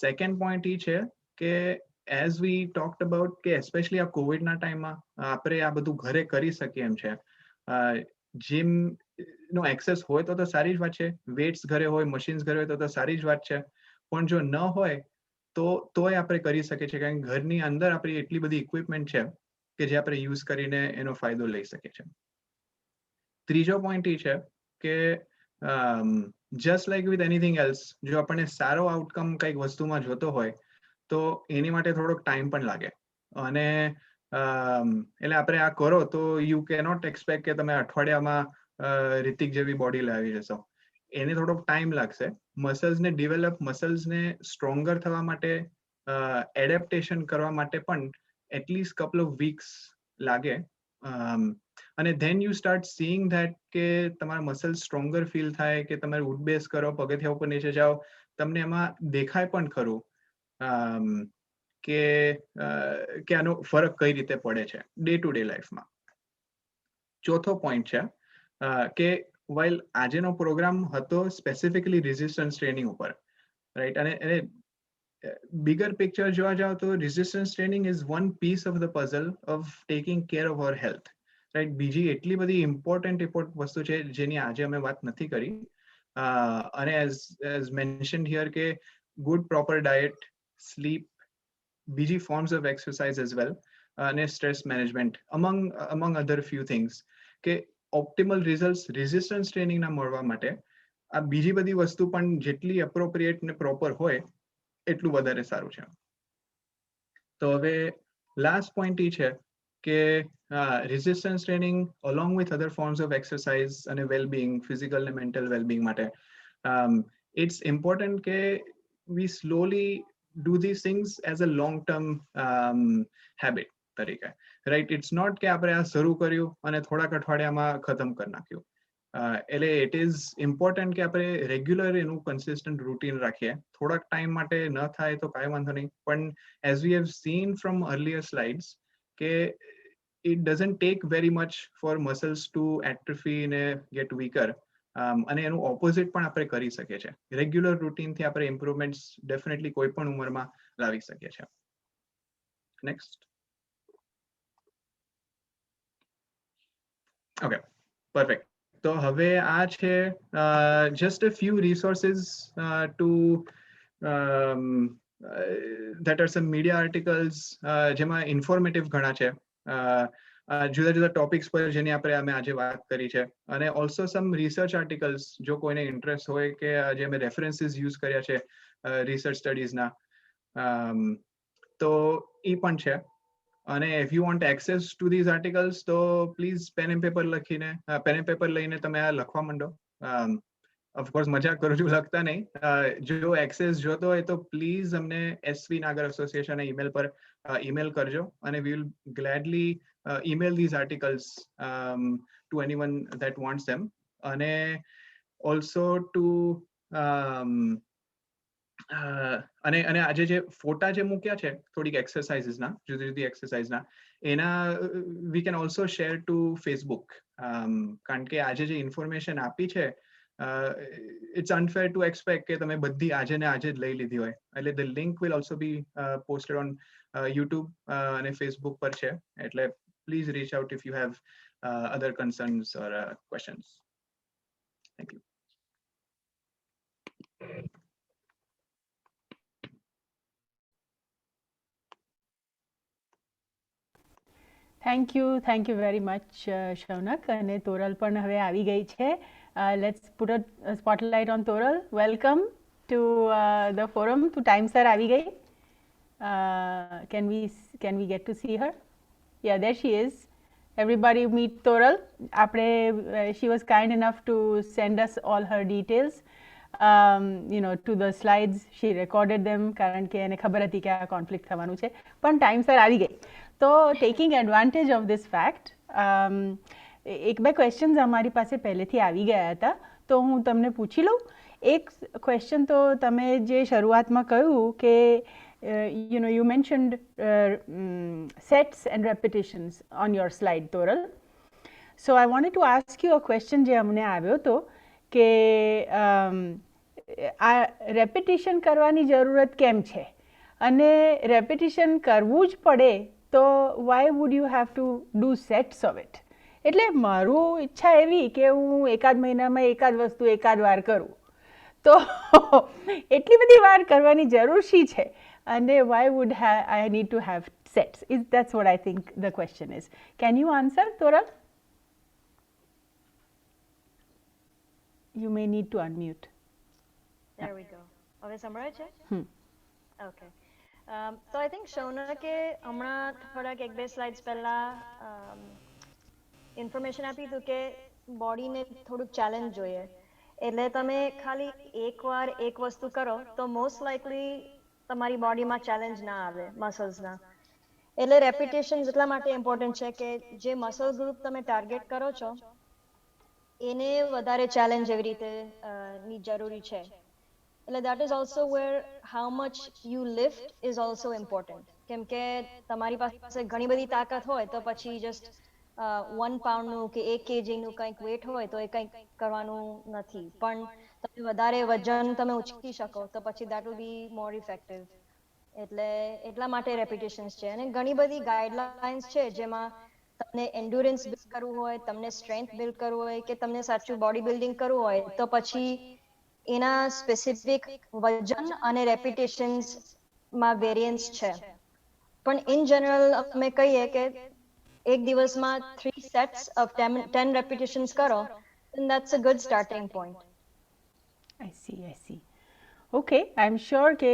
Second point એ છે કે as we talked about કે especially આ કોવિડના ટાઈમમાં આપણે આ બધું ઘરે કરી શકીએ એમ છે. જીમ નો એક્સેસ હોય તો સારી જ વાત છે, વેટ્સ ઘરે હોય, મશીન્સ ઘરે હોય તો સારી જ વાત છે, પણ જો ન હોય તોય આપણે કરી શકીએ છીએ, કારણ કે ઘરની અંદર આપણી એટલી બધી ઇક્વિપમેન્ટ છે કે જે આપણે યુઝ કરીને એનો ફાયદો લઈ શકીએ છીએ. ત્રીજો પોઈન્ટ એ છે કે just like with anything else, જો આપણને સારો આઉટકમ કંઈક વસ્તુમાં જોતો હોય તો એની માટે થોડોક ટાઈમ પણ લાગે. અને એટલે આપણે આ કરો તો યુ કેનોટ એક્સપેક્ટ કે તમે અઠવાડિયામાં રિતિક જેવી બોડી લાવી જશો. એને થોડોક ટાઈમ લાગશે. મસલ્સને ડેવલપ, મસલ્સને સ્ટ્રોંગર થવા માટે, એડેપ્ટેશન કરવા માટે પણ એટલીસ્ટ કપલ ઓફ વીક્સ લાગે. અને then you start seeing that કે તમારા મસલ્સ સ્ટ્રોંગર ફીલ થાય, કે તમે ઉઠબેસ કરો, પગથિયા ઉપર નીચે જાઓ, તમને એમાં દેખાય પણ ખરું કે આનો ફરક કઈ રીતે પડે છે ડે ટુ ડે લાઈફમાં. ચોથો પોઈન્ટ છે કે વાઇલ આજેનો પ્રોગ્રામ હતો સ્પેસિફિકલી રેઝિસ્ટન્સ ટ્રેનિંગ ઉપર, રાઈટ, અને bigger picture જોવા જાવ તો resistance training is one piece of the puzzle of taking care of our health, right? બીજી એટલી બધી important વસ્તુ છે જેની આજે અમે વાત નથી કરી. અને as mentioned here કે good proper diet, sleep, બીજી forms of exercise as well, અને stress management among other few things, કે optimal results resistance training ના મળવા માટે આ બીજી બધી વસ્તુ પણ જેટલી appropriate ને proper હોય એટલું વધારે સારું છે. તો હવે લાસ્ટ પોઈન્ટ એ છે કે resistance training along with other forms of exercise અને વેલબિંગ, ફિઝિકલ અને મેન્ટલ વેલબિંગ માટે ઇટ્સ ઇમ્પોર્ટન્ટ કે we slowly do this things as a long term habit તરીકે, રાઈટ. ઇટ્સ નોટ કે આપણે આ શરૂ કર્યું અને થોડાક અઠવાડિયામાં ખતમ કરી નાખ્યું. એટલે ઇટ ઇઝ ઇમ્પોર્ટન્ટ કે આપણે રેગ્યુલર એનું કન્સિસ્ટન્ટ રૂટીન રાખીએ. થોડાક ટાઈમ માટે ન થાય તો કાંઈ વાંધો નહીં, પણ as we have seen from earlier slides કે it doesn't take very much for muscles to atrophy ને ગેટ વીકર. અને એનું ઓપોઝિટ પણ આપણે કરી શકીએ છીએ. રેગ્યુલર રૂટીનથી આપણે ઇમ્પ્રુવમેન્ટ્સ ડેફિનેટલી કોઈ પણ ઉંમરમાં લાવી શકીએ છીએ. નેક્સ્ટ. Okay, perfect. તો હવે આ છે just a few resources to that are some media articles જેમાં ઇન્ફોર્મેટિવ ઘણા છે, જુદા જુદા ટોપિક્સ પર જેની આપણે અમે આજે વાત કરી છે, અને ઓલ્સો સમ રિસર્ચ આર્ટિકલ્સ જો કોઈને ઇન્ટરેસ્ટ હોય કે જે અમે રેફરન્સીસ યુઝ કર્યા છે રિસર્ચ સ્ટડીઝના, તો એ પણ છે. અને if you want access to these articles તો પ્લીઝ પેન એન્ડ પેપર લઈને તમે આ લખવા માંડો. ઓફકોર્સ મજાક કરું છું, લખતા નહીં. જો એક્સેસ જોતો હોય તો પ્લીઝ અમને SV નાગર એસોસિએશન ઈમેલ પર ઈમેલ કરજો, અને we will gladly email these articles to anyone that wants them. અને ઓલ્સો ટુ અને આજે જે ફોટા જે મૂક્યા છે થોડીક એક્સરસાઇઝના, જુદી જુદી એક્સરસાઇઝના, એના we can also share to Facebook. કારણ કે આજે જે ઇન્ફોર્મેશન આપી છે ઇટ્સ અનફેર ટુ એક્સપેક્ટ કે તમે બધી આજે ને આજે જ લઈ લીધી હોય. એટલે the link will also be posted on YouTube અને ફેસબુક પર છે. એટલે please reach out if you have other concerns or questions. Thank you. Thank you very much Shaunak. અને તોરલ પણ હવે આવી ગઈ છે. Let's put a spotlight on Toral. Welcome to the forum. તું ટાઈમસર આવી ગઈ. can we get to see her? Yeah, there she is. Everybody meet Toral. She was kind enough to send us all her details, to the slides. She recorded them કારણ કે એને ખબર હતી કે આ કોન્ફ્લિક્ટ થવાનું છે, પણ ટાઈમસર આવી ગઈ. તો taking advantage of this fact, એક બે ક્વેશ્ચન્સ અમારી પાસે પહેલેથી આવી ગયા હતા, તો હું તમને પૂછી લઉં. એક ક્વેશ્ચન તો તમે જે શરૂઆતમાં કહ્યું કે you mentioned sets and repetitions on your slide, Toral. So I wanted to ask you a question જે અમને આવ્યો હતો કે આ રેપિટિશન કરવાની જરૂરત કેમ છે અને રેપિટિશન કરવું જ પડે તો why would you have to do sets of it. એટલે મારું ઈચ્છા એવી કે હું એકાદ મહિનામાં એકાદ વસ્તુ એકાદ વાર કરું, તો એટલી બધી વાર કરવાની જરૂર શી છે અને why would I need to have sets? Is that's what I think the question is. Can you answer, Toral? You may need to unmute. There we go. હવે સંભળાય છે? Hmm. ઓકે. તો આઈ થિંક શૌનકે હમણાં થોડાક એક બે સ્લાઇડ્સ પહેલા information આપી હતું કે બોડીને થોડુંક ચેલેન્જ જોઈએ, એટલે તમે ખાલી એકવાર એક વસ્તુ કરો તો મોસ્ટ લાઇકલી તમારી બોડીમાં ચેલેન્જ ના આવે મસલ્સના. એટલે રેપિટેશન એટલા માટે ઇમ્પોર્ટન્ટ છે કે જે મસલ ગ્રુપ તમે ટાર્ગેટ કરો છો એને વધારે ચેલેન્જ એવી રીતે ની જરૂરી છે. એટલે that is also where how much you lift is also important. કેમ કે તમારી પાસે ઘણી બધી તાકાત હોય તો પછી જસ્ટ 1 પાઉન્ડનું કે 1 kgનું કંઈક વેટ હોય તો એ કંઈક કરવાનું નથી, પણ તમે વધારે વજન તમે ઉચકી શકો તો પછી that will be more effective. એટલે એટલા માટે રેપિટેશન્સ છે. અને ઘણી બધી ગાઈડલાઇન્સ છે જેમાં તમને એન્ડ્યુરન્સ બિલ્ડ કરવું હોય, તમને સ્ટ્રેન્થ બિલ્ડ કરવું હોય કે તમને સાચું બોડી બિલ્ડિંગ કરવું હોય તો પછી એના સ્પેસિફિક વજન અને રેપિટેશન્સમાં વેરિયન્સ છે. પણ ઇન જનરલ અમે કહીએ કે એક દિવસમાં 3 સેટ્સ ઓફ 10 રેપિટેશન્સ કરો, then that's a good starting point. I see. Okay, I'm sure કે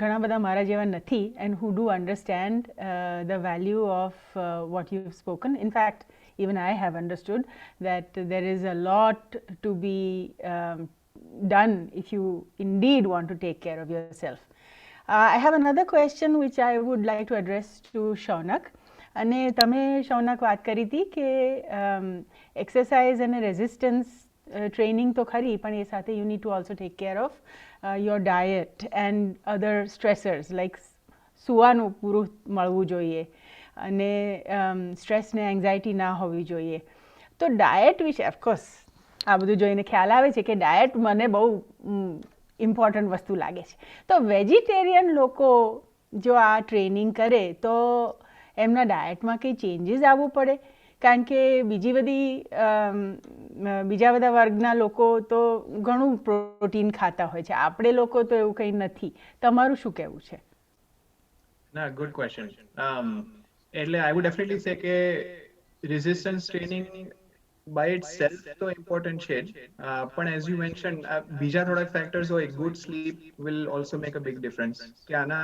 ઘણા બધા મારા જેવા નથી and who do understand the value of what you've spoken. In fact, even I have understood that there is a lot to be done if you indeed want to take care of yourself. I have another question which I would like to address to Shaunak. અને તમે શૌનક વાત કરી હતી કે exercise અને resistance training તો ખરી, પણ એ સાથે you need to also take care of your diet and other stressors like સૂવાનું પૂરું મળવું જોઈએ અને સ્ટ્રેસ ને એન્ઝાયટી ના હોવી જોઈએ. તો ડાયટ વિશે ઓફકોર્સ આ બધું જોઈને ખ્યાલ આવે છે કે ડાયટ મને બહુ ઇમ્પોર્ટન્ટ વસ્તુ લાગે છે. તો વેજીટેરિયન લોકો જો આ ટ્રેનિંગ કરે તો એમના ડાયટમાં કંઈ ચેન્જીસ આવવું પડે? કારણ કે બીજા બધા વર્ગના લોકો તો ઘણું પ્રોટીન ખાતા હોય છે, આપણે લોકો તો એવું કંઈ નથી. તમારું શું કહેવું છે? ના, ગુડ ક્વેશ્ચન. એટલે આઈ વુડ ડેફિનેટલી સે કે રેઝિસ્ટન્સ ટ્રેનિંગ બાય ઇટસેલ્ફ તો ઇમ્પોર્ટન્ટ છે જ, પણ એઝ યુ મેન્શન બીજા થોડાક ફેક્ટર્સ હોય. Good slip will also make a big difference કે આના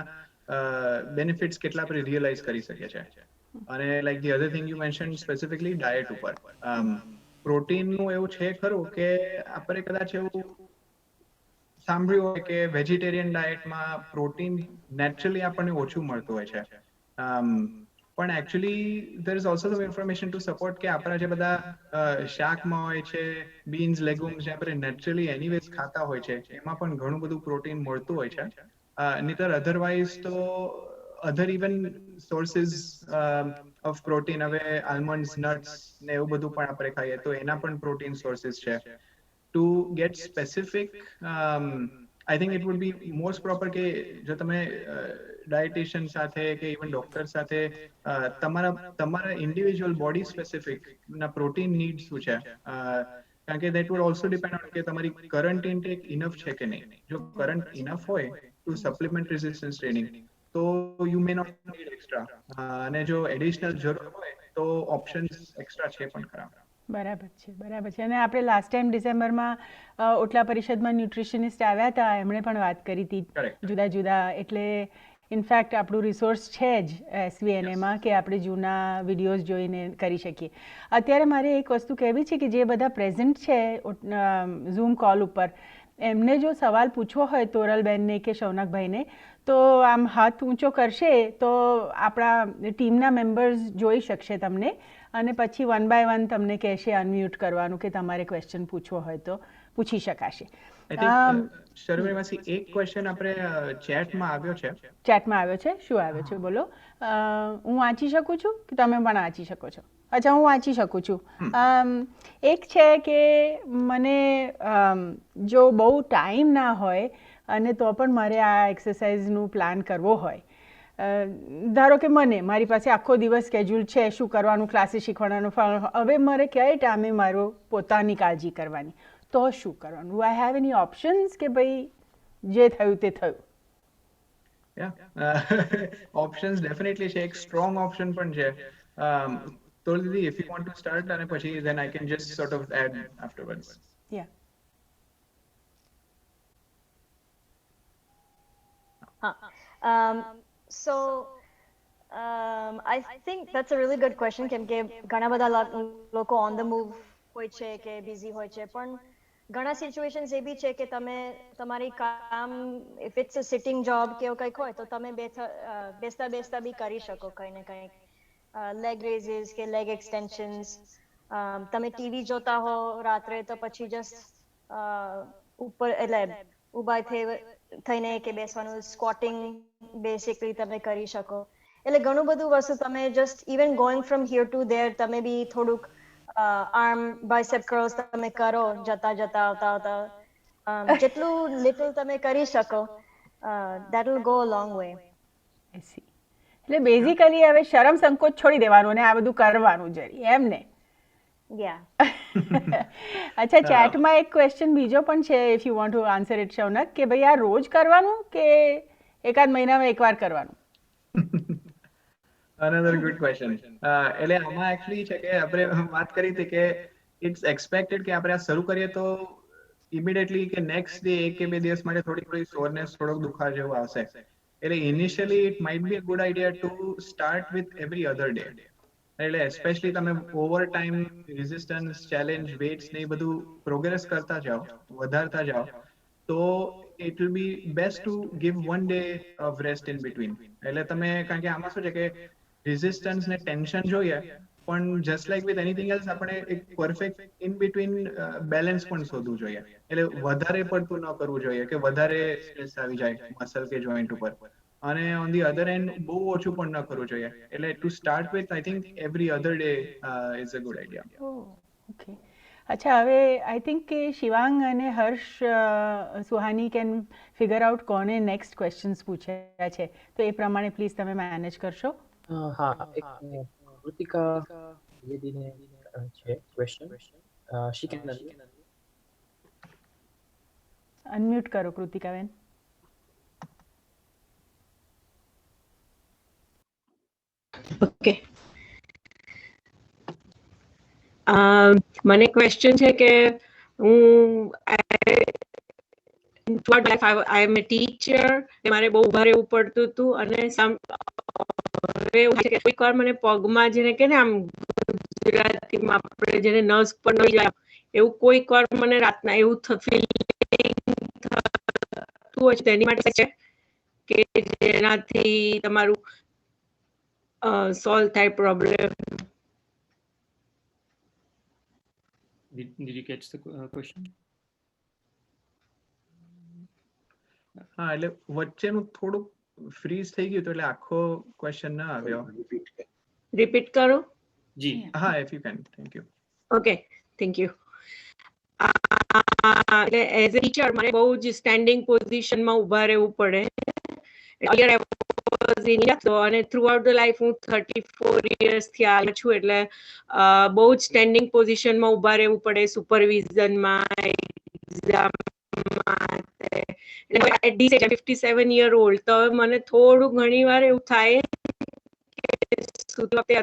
બેનિફિટ્સ કેટલા આપણે રિયલાઇઝ કરી શકીએ છીએ. અને like the other thing you mention specifically diet ઉપર, પ્રોટીનનું એવું છે ખરું કે આપણે કદાચ એવું સાંભળ્યું હોય કે વેજીટેરિયન ડાયટમાં પ્રોટીન નેચરલી આપણને ઓછું મળતું હોય છે, પણ actually there is also some information to support કે આપણા જે બધા શાકમાં હોય છે, બીન્સ, લેગુમ્સ જે આપણે નેચરલી એનીવેઝ ખાતા હોય છે, એમાં પણ ઘણું બધું પ્રોટીન મળતું હોય છે. નહીતર અધરવાઇઝ તો અધર ઇવન સોર્સિસ ઓફ પ્રોટીન, હવે આલ્મન્ડ્સ, નટ્સ ને એવું બધું પણ આપણે ખાઈએ તો એના પણ પ્રોટીન સોર્સિસ છે. Two gate specific I think it would be most proper કે જો તમે ડાયટિશિયન સાથે કે ઇવન ડોક્ટર સાથે તમારા ઇન્ડિવિજ્યુઅલ બોડી સ્પેસિફિક ના પ્રોટીન નીડ શું છે, કારણ કે that would also depend on કે તમારી કરંટ ઇન્ટેક ઇનફ છે કે નહીં. જો કરંટ ઇનફ હોય ટુ સપ્લિમેન્ટ રેઝિસ્ટન્સ ટ્રેનિંગ તો you may not need extra, અને જો એડિશનલ જરૂર હોય તો ઓપ્શન્સ એક્સ્ટ્રા છે પણ ખરા. બરાબર છે. અને આપણે લાસ્ટ ટાઈમ ડિસેમ્બરમાં ઓટલા પરિષદમાં ન્યુટ્રિશનિસ્ટ આવ્યા હતા, એમણે પણ વાત કરી હતી જુદા જુદા. એટલે ઇનફેક્ટ આપણું રિસોર્સ છે જ SVNAમાં કે આપણે જૂના વિડીયોઝ જોઈને કરી શકીએ. અત્યારે મારે એક વસ્તુ કહેવી છે કે જે બધા પ્રેઝન્ટ છે ઝૂમ કોલ ઉપર, એમને જો સવાલ પૂછવો હોય તોરલબેનને કે શૌનકભાઈને, તો આમ હાથ ઊંચો કરશે તો આપણા ટીમના મેમ્બર્સ જોઈ શકશે તમને, અને પછી 1 by 1 તમને કહેશે અનમ્યુટ કરવાનું કે તમારે ક્વેશ્ચન પૂછવો હોય તો પૂછી શકાશે. શર્મિલાજી, એક ક્વેશ્ચન આપણે ચેટમાં આવ્યો છે. શું આવ્યો છે? બોલો. હું વાંચી શકું છું કે તમે પણ વાંચી શકો છો? અચ્છા, હું વાંચી શકું છું. એક છે કે મને જો બહુ ટાઈમ ના હોય અને તો પણ મારે આ એક્સરસાઇઝનું પ્લાન કરવો હોય, ધારો કે મારી પાસે આખો દિવસ સ્કેડ્યુલ છે, શું કરવાનું, ક્લાસીસ શીખવાડવાનું, હવે મારે ક્યાંય ટાઈમે મારો પોતાની કાળજી કરવાની, તો શું કરવાનું? Do I have any options કે ભાઈ જે થયું તે થયું? ઓપ્શન્સ ડેફિનેટલી છે. એક સ્ટ્રોંગ ઓપ્શન પણ છે. તો દીદી, if you want to start, અને પછી then I can just sort of add afterwards. Yeah. So I think that's a really good question, કેમ કે ઘણા બધા લોકો ઓન ધ મૂવ હોય છે કે બિઝી હોય છે, પણ ઘણા સિચ્યુએશન્સ એ બી છે કે તમે તમારી કામ, if it's a sitting job કે એવું કંઈક હોય તો તમે બેસતા બેસતા બી કરી શકો કંઈ ને કંઈક, લેગ રેઝિસ કે લેગ એક્સટેન્શન્સ. તમે ટીવી જોતા હો રાત્રે તો પછી જસ્ટ ઉપર એટલે ઊભા થઈને કે બેસવાનું સ્ક્વોટિંગ બેસિકલી તમે કરી શકો. એટલે ઘણું બધું વસ્તુ તમે just even going from here two there તમે બી થોડુંક આર્મ બાયસેપ કર્લ્સ તમે કરો જતા જતા આવતા આવતા, જેટલું લિટલ તમે કરી શકો, that will go a long way. એટલે બેઝિકલી હવે શરમ સંકોચ છોડી દેવાનું અને આ બધું કરવાનું જરી, એમ ને? અચ્છા, ચેટમાં એક ક્વેશ્ચન બીજો પણ છે, if you want to answer it, Shaunak, કે ભાઈ આ રોજ કરવાનું કે એકાદ મહિનામાં એકવાર કરવાનું? Another good question. એટલે આમાં એકચ્યુઅલી છે કે આપણે વાત કરી હતી કે ઇટ્સ એક્સપેક્ટેડ કે આપણે આ શરૂ કરીએ તો ઇમિડિયેટલી કે નેક્સ્ટ ડે એક કે બે દિવસ માટે થોડી સોરનેસ, થોડોક દુખાવા જેવું આવશે. એટલે initially it might be a good idea two start with every other day. એટલે એસ્પેશિયલી તમે over time resistance, challenge, waits ને એ બધું પ્રોગ્રેસ કરતા જાઓ, વધારતા જાઓ, તો it will be best to give one day of rest in between. એટલે તમે, કારણ કે આમાં શું છે કે રેઝિસ્ટન્સ ને ટેન્શન જોઈએ, પણ just like with anything else આપણે એક પરફેક્ટ ઇન બિટવીન બેલેન્સ પણ શોધવું જોઈએ. એટલે વધારે પડતું ન કરવું જોઈએ કે વધારે સ્ટ્રેસ આવી જાય મસલ કે જોઈન્ટ ઉપર, અને ઓન ધી અધર એન્ડ બહુ ઓછું પણ ન કરવું જોઈએ. એટલે to start with I think every other day is a good idea. Okay. અચ્છા, હવે આઈ થિંક કે શિવાંગ અને હર્ષ સુહાની કેન ફિગર આઉટ કોને નેક્સ્ટ ક્વેશ્ચન્સ પૂછ્યા છે, તો એ પ્રમાણે પ્લીઝ તમે મેનેજ કરશો. હા, એક કૃતિકા દીદીને છે ક્વેશ્ચન. શી કેન અનમ્યુટ કરો કૃતિકાબેન. ઓકે, મને ક્વેશ્ચન છે કે હું throughout life I am a teacher, મારે બહુ ઉભા રહેવું પડતું હતું, અને હવે એવું છે કે કોઈક વાર મને પગમાં જેને કે ને આમ ગુજરાતીમાં આપણે જેને નસ પર ન જાય એવું કોઈક વાર મને રાતના એવું ફીલિંગ થતું હોય છે, તેની માટે છે કે જેનાથી તમારું સોલ્વ થાય problem? Did you catch the question? હા, એટલે વચ્ચેનું થોડુંક ફ્રીઝ થઈ ગયું, તો એટલે આખો ક્વેશ્ચન ના આવ્યો. રિપીટ કરો. જી હા, if you can, thank you. Okay, thank you. એટલે એઝ અ ટીચર મારે બહુ જ સ્ટેન્ડિંગ પોઝિશનમાં ઊભા રહેવું પડે. અને થ્રુ આઉટ ધ લાઈફ હું 34 યર્સથી આવી છું, એટલે બહુ જ સ્ટેન્ડિંગ પોઝિશનમાં ઊભા રહેવું પડે, સુપરવિઝનમાં, એક્ઝામમાં. At this age 57 year old, તો મને થોડું ઘણી વાર એવું થાય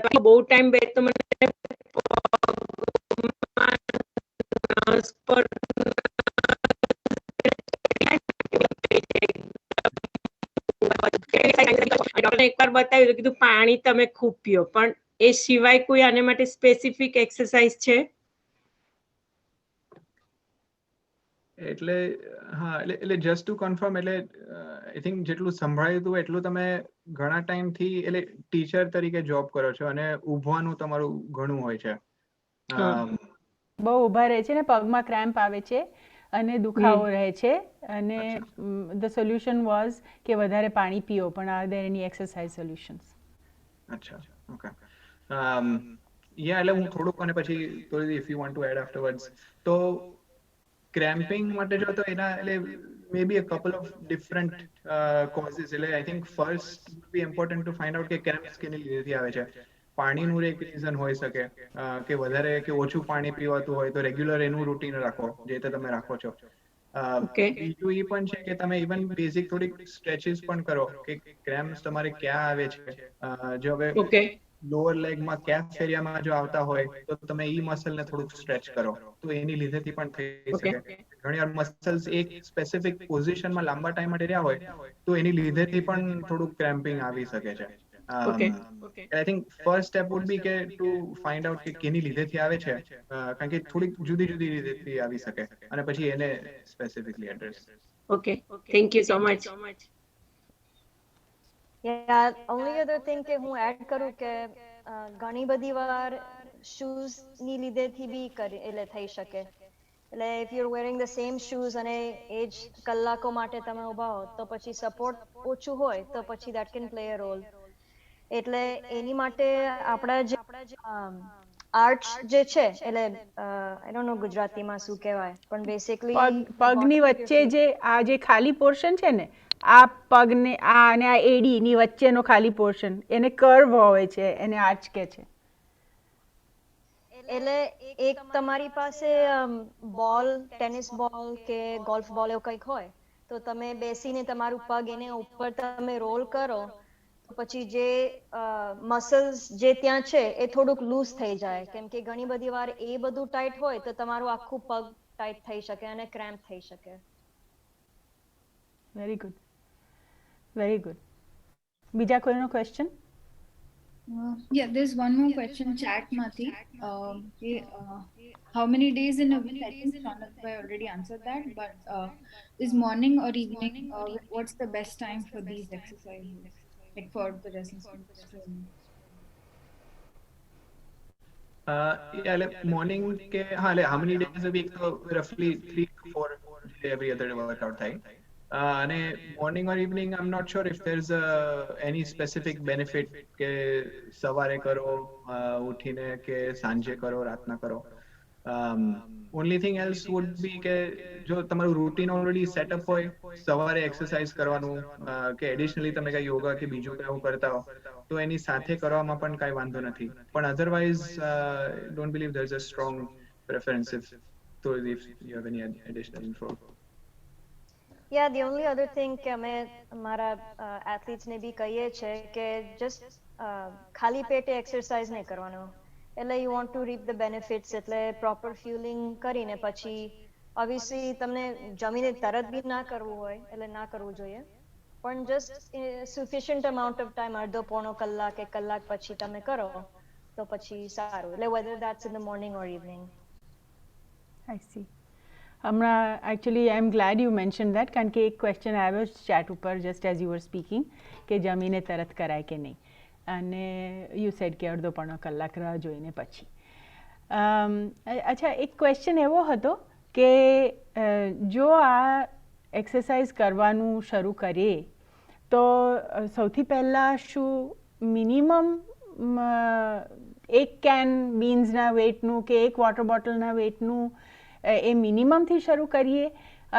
કે બહુ ટાઈમ બેક તો મને એકવાર બતાવ્યું તો કીધું પાણી તમે ખૂબ પીઓ, પણ એ સિવાય કોઈ આને માટે સ્પેસિફિક એક્સરસાઇઝ છે? એટલે હા, એટલે જસ્ટ ટુ કન્ફર્મ, એટલે આઈ થિંક જેટલું સંભળાયું હતું એટલું તમે ઘણા ટાઈમથી એટલે ટીચર તરીકે જોબ કરો છો અને ઊભવાનું તમારું ઘણું હોય છે. બહુ ઊભા રહે છે ને પગમાં ક્રેમ્પ આવે છે અને દુખાવો રહે છે, અને ધ સોલ્યુશન વોઝ કે વધારે પાણી પીઓ, પણ are there any exercise solutions? અચ્છા, ઓકે. એટલે હું થોડુંક અને પછી if you want to add afterwards તો ક્રેમ્પિંગ માટે જો તો એના એટલે maybe a couple of different causes. એટલે I think first be important to find out કે ક્રેમ્પ્સ કેની લીધેથી આવે છે. પાણીનું એક રીઝન હોઈ શકે કે વધારે કે ઓછું પાણી પીવાતું હોય તો રેગ્યુલર એનું રૂટીન રાખો જે રીતે તમે રાખો છો. બીજું એ પણ છે કે તમે ઇવન બેઝિક થોડીક સ્ટ્રેચીસ પણ કરો કે ક્રેમ્પ્સ તમારે ક્યાં આવે છે. જો હવે લોઅર લેગમાં કેફ એરિયામાં જો આવતા હોય તો તમે ઈ મસલને થોડુંક સ્ટ્રેચ કરો તો એની લીધેથી પણ થઈ શકે. ઘણી વાર મસલ્સ એક સ્પેસિફિક પોઝિશનમાં લાંબા ટાઈમ માટે રહ્યા હોય તો એની લીધેથી પણ થોડુંક ક્રેમ્પિંગ આવી શકે છે. આઈ think first step wood be કે ટુ ફાઇન્ડ આઉટ કે કેની લીધેથી આવે છે, કારણ કે થોડીક જુદી જુદી રીતેથી આવી શકે અને પછી એને specifically address. Okay, thank you so much. Only other thing કે હું એડ કરું કે ઘણી બધી વાર શૂઝ ની લીધેથી બી એટલે થઈ શકે. એટલે if you are wearing the same shoes અને એ જ કલાકો માટે તમે ઉભા હો તો પછી સપોર્ટ ઓછું હોય તો પછી that can play a role. એટલે એની માટે આપણા જે આર્ચ જે છે એટલે આઈ ડોન્ટ નો ગુજરાતીમાં શું કહેવાય પણ બેસિકલી પગની વચ્ચે જે આ જે ખાલી પોર્શન છે ને, આ પગને આ અને આ એડીની વચ્ચેનો ખાલી પોર્શન એને કર્વ હોય છે, એને આર્ચ કહે છે. એટલે એક તમારી પાસે બોલ, ટેનિસ બોલ કે ગોલ્ફ બોલ એવું કંઈક હોય તો તમે બેસીને તમારું પગ એને ઉપર તમે રોલ કરો તો પછી જે મસલ્સ જે ત્યાં છે એ થોડુંક લૂઝ થઈ જાય, કેમ કે ઘણી બધી વાર એ બધું ટાઈટ હોય તો તમારું આખું પગ ટાઈટ થઈ શકે અને ક્રેમ્પ થઈ શકે. Very good, very good. બીજા કોઈનો question? Yeah, there's one more question chat Mati. How many days in a week? I think Shanak already answered that, but is morning or evening? What's the best time for these exercises, like for the resistance training? એટલે morning કે એટલે how many days a week તો roughly 3 to 4 every other day workout થાય. અને morning or evening I am not sure if there is any specific benefit કે સવારે કરો ઉઠીને કે સાંજે કરો રાતના કરો. Only thing else would be કે જો તમારું રૂટીન ઓલરેડી સેટઅપ હોય સવારે એક્સરસાઇઝ કરવાનું કે એડિશનલી તમે કઈ યોગા કે બીજું કઈ કરતા હો તો એની સાથે કરવામાં પણ કઈ વાંધો નથી. પણ otherwise don't believe there is a strong preference if you have any additional info. Yeah, the only other thing કે અમે મારા એથ્લીટ્સ ને બી કહીએ છે કે જસ્ટ ખાલી પેટે એક્સરસાઇઝ નહીં કરવાનો. એટલે you want to reap the benefits, એટલે પ્રોપર ફ્યુલિંગ કરીને પછી ઓબ્વિયસલી તમને જમીને તરત બી ના કરવું હોય એટલે ના કરવું જોઈએ, પણ just sufficient amount of time અડધો પોણો કલાક એક કલાક પછી તમે કરો તો પછી સારું. એટલે whether that's in the morning or evening. I see. હમણાં actually I am glad you mention that, કારણ કે એક ક્વેશ્ચન આવ્યો ચેટ ઉપર just as you were speaking કે જમીને તરત કરાય કે નહીં, અને યુ સેડ કે અડધો પોણો કલાક રાહ જોઈને પછી. અચ્છા, એક ક્વેશ્ચન એવો હતો કે જો આ એક્સરસાઇઝ કરવાનું શરૂ કરીએ તો સૌથી પહેલાં શું મિનિમમ એક કેન બીન્સના વેઇટનું કે એક વોટર બોટલના વેઇટનું એ મિનિમમથી શરૂ કરીએ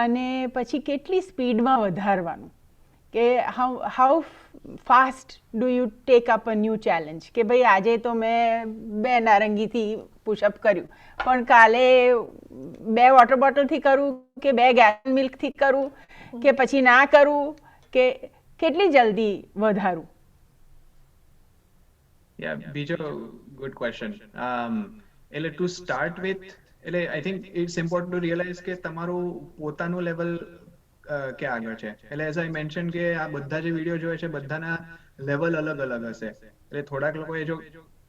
અને પછી કેટલી સ્પીડમાં વધારવાનું, કે how fast do you take up a new challenge, કે ભાઈ આજે તો મેં 2 નારંગીથી પુશઅપ કર્યું પણ કાલે 2 વોટર બોટલથી કરું કે 2 ગેલન મિલ્કથી કરું કે પછી ના કરું, કે કેટલી જલ્દી વધારું? બીજો ગુડ ક્વેશ્ચન. એટલે ટુ સ્ટાર્ટ વિથ એટલે I think it's important to realize કે તમારું પોતાનું લેવલ ક્યાં આગળ છે. એટલે એઝ આઈ મેન્શન કે આ બધા જે વિડીયો જોયે છે બધાના લેવલ અલગ અલગ હશે. એટલે થોડાક લોકોએ જો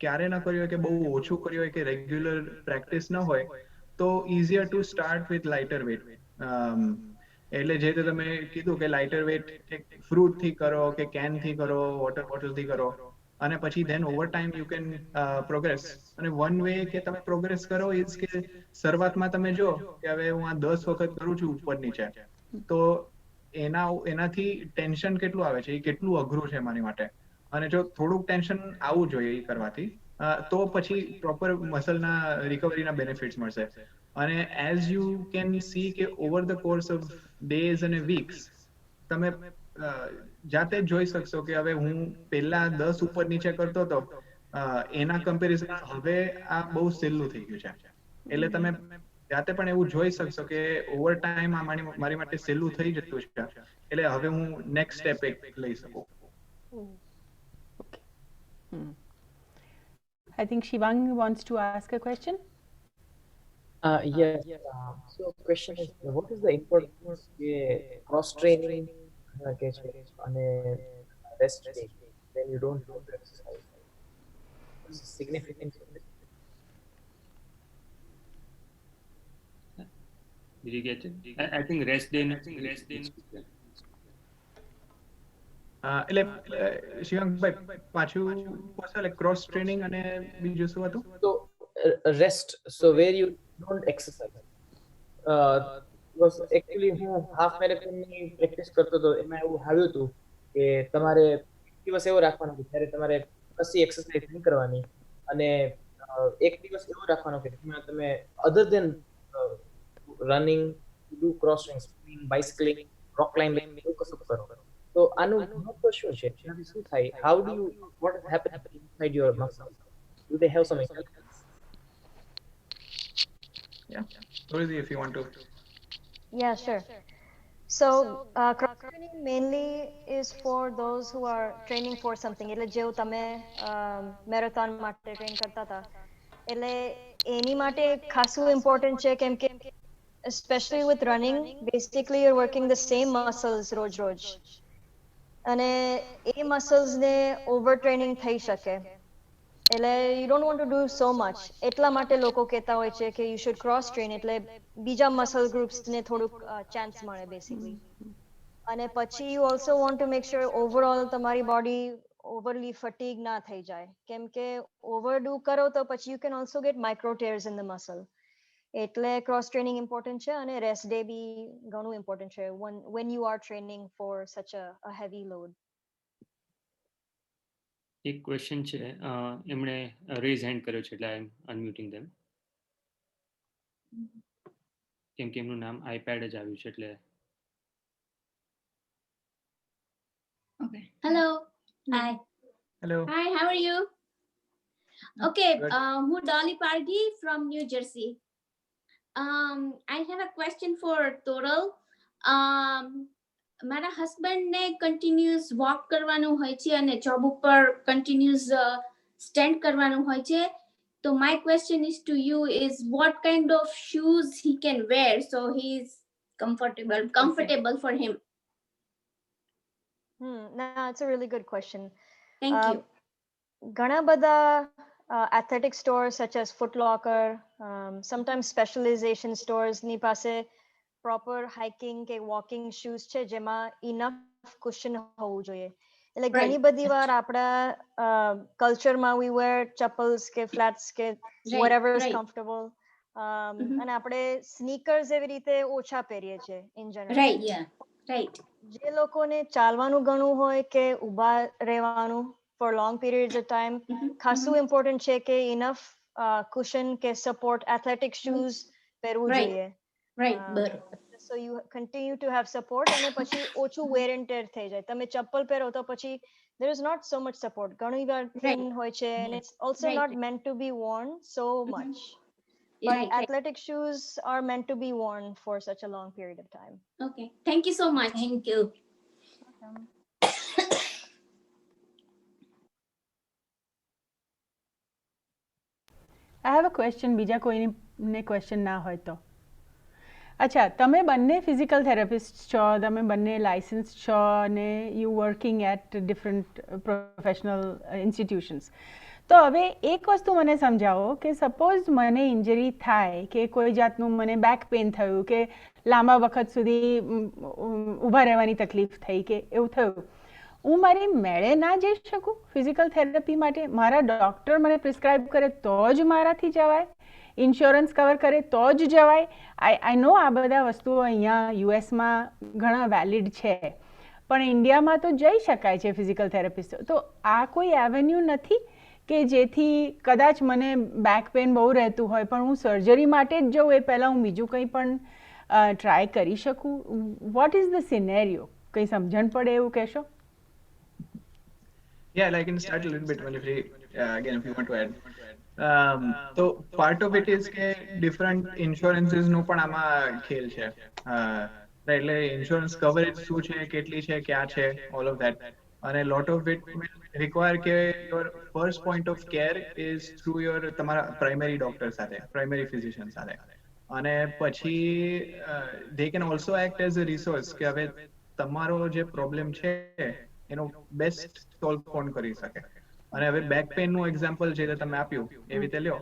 ક્યારે ન કર્યું હોય કે બહુ ઓછું કર્યું હોય કે રેગ્યુલર પ્રેક્ટિસ ન હોય તો easier to start with lighter weight. એટલે જે તમે કીધું કે લાઇટર વેટ ફ્રૂટથી કરો કે કેનથી કરો, વોટર બોટલથી કરો, અને પછી then over time you can progress. અને વન વે કે તમે પ્રોગ્રેસ કરો ઇઝ કે શરૂઆતમાં તમે જો કે હવે હું આ 10 વખત કરું છું ઉપર નીચે, તો એનાથી ટેન્શન કેટલું આવે છે, એ કેટલું અઘરું છે મારી માટે, અને જો થોડુંક ટેન્શન આવવું જોઈએ એ કરવાથી તો પછી પ્રોપર મસલના રિકવરીના બેનિફિટ્સ મળશે. અને એઝ યુ કેન સી કે over the course of days અને વીક્સ તમે જાતે જ જોઈ શકશો કે હવે હું પહેલા 10 ઉપર નીચે કરતો હતો એના કમ્પેરિઝનમાં હવે આ બહુ સહેલું થઈ ગયું છે. એટલે તમે જાતે પણ એવું જોઈ શકશો કે ઓવર ટાઈમ આ મારી માટે સહેલું થઈ જતું છે. એટલે હવે હું નેક્સ્ટ સ્ટેપ એક લઈ શકું. I think Shivang wants to ask a question. Yes. So question is, what is the importance of cross training and rest day when you don't do the exercise? What's the significance of it? Did you get it? I think rest day. એટલે શિવાંગભાઈ પાછું like cross training અને બીજું શું હતું? So rest, so where you don't exercise. Because actually હું half marathon ની practice કરતો હતો, એમાં એવું આવ્યું હતું કે તમારે દિવસ એવો રાખવાનો કે જ્યારે તમારે કશી એક્સરસાઇઝ નહીં કરવાની, અને એક દિવસ એવો રાખવાનો કે જેમાં તમે other than running do cross training, swimming, bicycling, rock climbing એવું કશું કરો. તો આનું મહત્વ શું છે? એનાથી શું થાય? How do you, what happen inside your muscles? Do they have some effects? Yeah, Rosie, if you want to. Yeah, sure. So cross training mainly is for those who are training for something. એટલે જેવું તમે marathon માટે train કરતા હતા, એટલે એની માટે ખાસું ઇમ્પોર્ટન્ટ છે, કેમ કે especially with running, basically you're working the same muscles રોજ અને એ મસલ્સ ને ઓવર ટ્રેનિંગ થઈ શકે. એટલે you don't want to do so much. એટલા માટે લોકો કહેતા હોય છે કે you should cross train, એટલે બીજા મસલ ગ્રુપ્સ ને થોડુંક ચાન્સ મળે બેસિકલી. અને પછી you also want to make sure overall તમારી બોડી overly fatigue ના થઈ જાય, કેમ કે overdo કરો તો પછી you can also get micro tears in the muscle. એટલે cross training important છે, અને rest day બી ઘણું important છે when you are training for such a heavy load. એક ક્વેશ્ચન છે, એમણે રેઝ હેન્ડ કર્યો છે, એટલે આઈ એમ અનમ્યુટિંગ ધેમ, કેમ કે એમનું નામ આઈપેડ જ આવ્યું છે એટલે. Okay. Hello. Hi. Hello. Hi, how are you? Okay, Good. હું Dolly Pargi from New Jersey. I have a question for Toral. મારા હસબન્ડને કન્ટિન્યુઅસ વોક કરવાનું હોય છે અને જોબ ઉપર કન્ટિન્યુઅસ સ્ટેન્ડ કરવાનું હોય છે. So my question is to you is what kind of shoes he can wear so he is comfortable for him. No, it's a really good question. Thank you. ઘણા બધા athletic stores such as Foot Locker, sometimes specialization stores ની પાસે proper hiking કે walking shoes છે જેમાં enough cushion હોવું જોઈએ. એટલે ઘણી બધી વાર આપણા કલ્ચરમાં we wear ચપ્પલ્સ કે ફ્લેટ્સ કે whatever is comfortable, અને આપણે સ્નીકર્સ એવી રીતે ઓછા પહેરીએ છીએ in general. Right, yeah, right. જે લોકોને ચાલવાનું ઘણું હોય કે ઊભા રહેવાનું for long periods of time, ખાસું important છે કે enough cushion કે support athletic shoes પહેરવું જોઈએ. Right, બરોબર. So you continue to have support, અને પછી ઓછું wear and tear થઈ જાય. તમે ચપ્પલ પહેરો તો પછી there is not so much support. ઘણી વાર thin હોય છે, and it's also not meant to be worn so much. But athletic shoes are meant to be worn for such a long period of time. Okay, thank you so much. Thank you. I have a question. બીજા કોઈને question ના હોય તો. અચ્છા, તમે બંને physical therapist છો, તમે બંને લાઇસન્સ છો, અને you working at different professional institutions. તો હવે એક વસ્તુ મને સમજાવો કે સપોઝ મને ઇન્જરી થાય કે કોઈ જાતનું મને બેક પેઇન થયું કે લાંબા વખત સુધી ઊભા રહેવાની તકલીફ થઈ કે એવું થયું, હું મારી મેળે ના જઈ શકું ફિઝિકલ થેરાપી માટે? મારા ડૉક્ટર મને પ્રિસ્ક્રાઇબ કરે તો જ મારાથી જવાય? ઇન્સ્યોરન્સ કવર કરે તો જ જવાય? આઈ નો આ બધા વસ્તુઓ અહીંયા યુએસમાં ઘણા વેલિડ છે, પણ ઇન્ડિયામાં તો જઈ શકાય છે ફિઝિકલ થેરાપિસ્ટ. તો આ કોઈ એવેન્યુ નથી કે જેથી કદાચ મને બેક પેન બહુ રહેતું હોય પણ હું સર્જરી માટે જ જાઉં એ પહેલાં હું બીજું કંઈ પણ ટ્રાય કરી શકું? What is the scenario? કંઈ સમજણ પડે એવું કહેશો? Yeah, like I can start a little bit, Manishri, again, if you want to add. So part of it is કે different insurances નું પણ આમાં ખેલ છે. એટલે insurance coverage શું છે, કેટલી છે, ક્યાં છે, all of that. અને lot of it will require કે your first point of care is through your તમારા primary doctor સાથે, primary physician સાથે. અને પછી they can also act as a resource કે હવે તમારો જે પ્રોબ્લેમ છે એનો બેસ્ટ સોલ્વ કોણ કરી શકે. અને હવે બેક પેન નું એક્ઝામ્પલ જે તમે આપ્યું એવી રીતે લ્યો,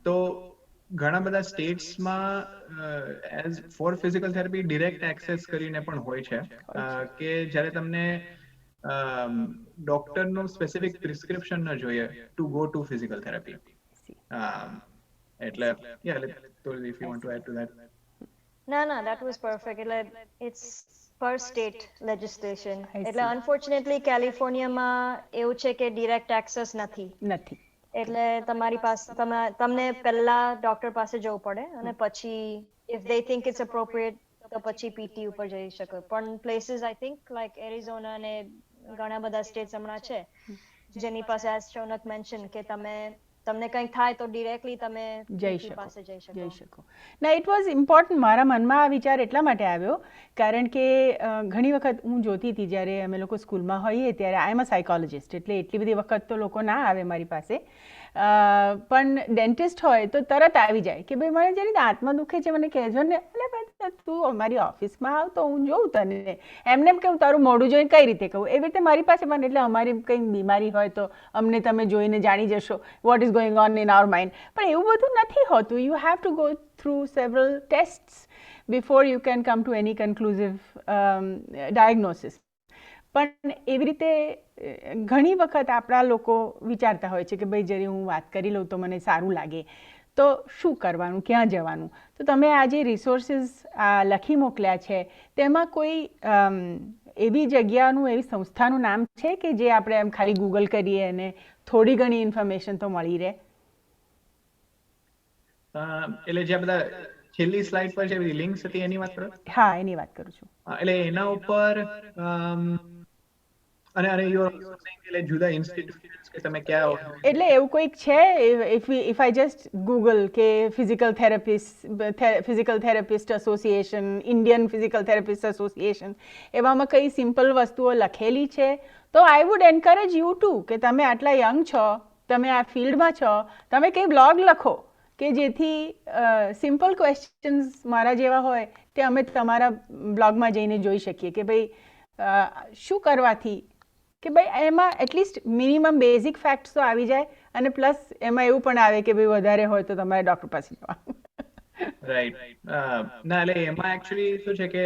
તો ઘણા બધા સ્ટેટ્સમાં as for physical therapy direct access કરીને પણ હોય છે કે જ્યારે તમને ડોક્ટરનું સ્પેસિફિક પ્રિસ્ક્રિપ્શન ન જોઈએ to go to physical therapy. એટલે if you want to add to that. ના, that was perfect. એટલે it's per state legislation. એટલે unfortunately કેલિફોર્નિયામાં એવું છે કે ડિરેક્ટ એક્સેસ નથી. એટલે તમારી પાસે તમને પહેલા ડોક્ટર પાસે જવું પડે અને પછી if they think it's appropriate તો પછી PT ઉપર જઈ શકો. પણ places I think like Arizona ને ઘણા બધા સ્ટેટ્સ હમણાં છે જેની પાસે as શૌનક મેન્શન કે તમને કંઈક થાય તો ડિરેક્ટલી તમે PT પાસે જઈ શકો. ના, ઇટ વોઝ ઇમ્પોર્ટન્ટ. મારા મનમાં આ વિચાર એટલા માટે આવ્યો કારણ કે ઘણી વખત હું જોતી હતી જ્યારે અમે લોકો સ્કૂલમાં હોઈએ ત્યારે આઈ એમ અ સાયકોલોજિસ્ટ, એટલે એટલી બધી વખત તો લોકો ના આવે મારી પાસે, પણ ડેન્ટિસ્ટ હોય તો તરત આવી જાય કે ભાઈ મને જેની દાંતમાં દુખે છે મને કહેજો ને, એટલે ભાઈ તું અમારી ઓફિસમાં આવ તો હું જોઉં તને, એમને એમ કેવું તારું મોઢું જોઈને કઈ રીતે કહું, એવી રીતે મારી પાસે પણ. એટલે અમારી કંઈ બીમારી હોય તો અમને તમે જોઈને જાણી જશો what is going on in our mind. પણ એવું બધું નથી હોતું. You have to go through several tests before you can come to any conclusive diagnosis. પણ એવી રીતે ઘણી વખત આપણા લોકો વિચારતા હોય છે કે ભાઈ જરી હું વાત કરી લઉં તો મને સારું લાગે, તો શું કરવાનું, ક્યાં જવાનું? તો તમે આ જે રિસોર્સિસ લખી મોકલ્યા છે તેમાં કોઈ એવી જગ્યાનું, એવી સંસ્થાનું નામ છે કે જે આપણે એમ ખાલી ગૂગલ કરીએ અને થોડી ઘણી ઇન્ફોર્મેશન તો મળી રહે? એટલે જે બધા છેલ્લી સ્લાઇડ પર જે લિંક્સ હતી એની વાત કરો? હા, એની વાત કરું છું. એટલે એના ઉપર અને યુ આર સેઇંગ એટલે જુદા ઇન્સ્ટિટ્યુશન્સ કે તમે ક્યાં, એટલે એવું કોઈક છે? ઇફ આઈ જસ્ટ ગૂગલ કે physical therapist association, Indian physical therapist association, એવામાં કઈ સિમ્પલ વસ્તુઓ લખેલી છે તો I would encourage you to કે તમે આટલા યંગ છો, તમે આ ફિલ્ડમાં છો, તમે કંઈ બ્લોગ લખો કે જેથી સિમ્પલ ક્વેશ્ચન્સ મારા જેવા હોય તે અમે તમારા બ્લોગમાં જઈને જોઈ શકીએ કે ભાઈ શું કરવાથી, કે ભાઈ એમાં એટલીસ્ટ મિનિમમ બેઝિક ફેક્ટ્સ તો આવી જાય અને પ્લસ એમાં એવું પણ આવે કે ભાઈ વધારે હોય તો તમારે ડૉક્ટર પાસે જવાનું. રાઈટ. ના, એટલે એમાં એકચ્યુઅલી શું છે કે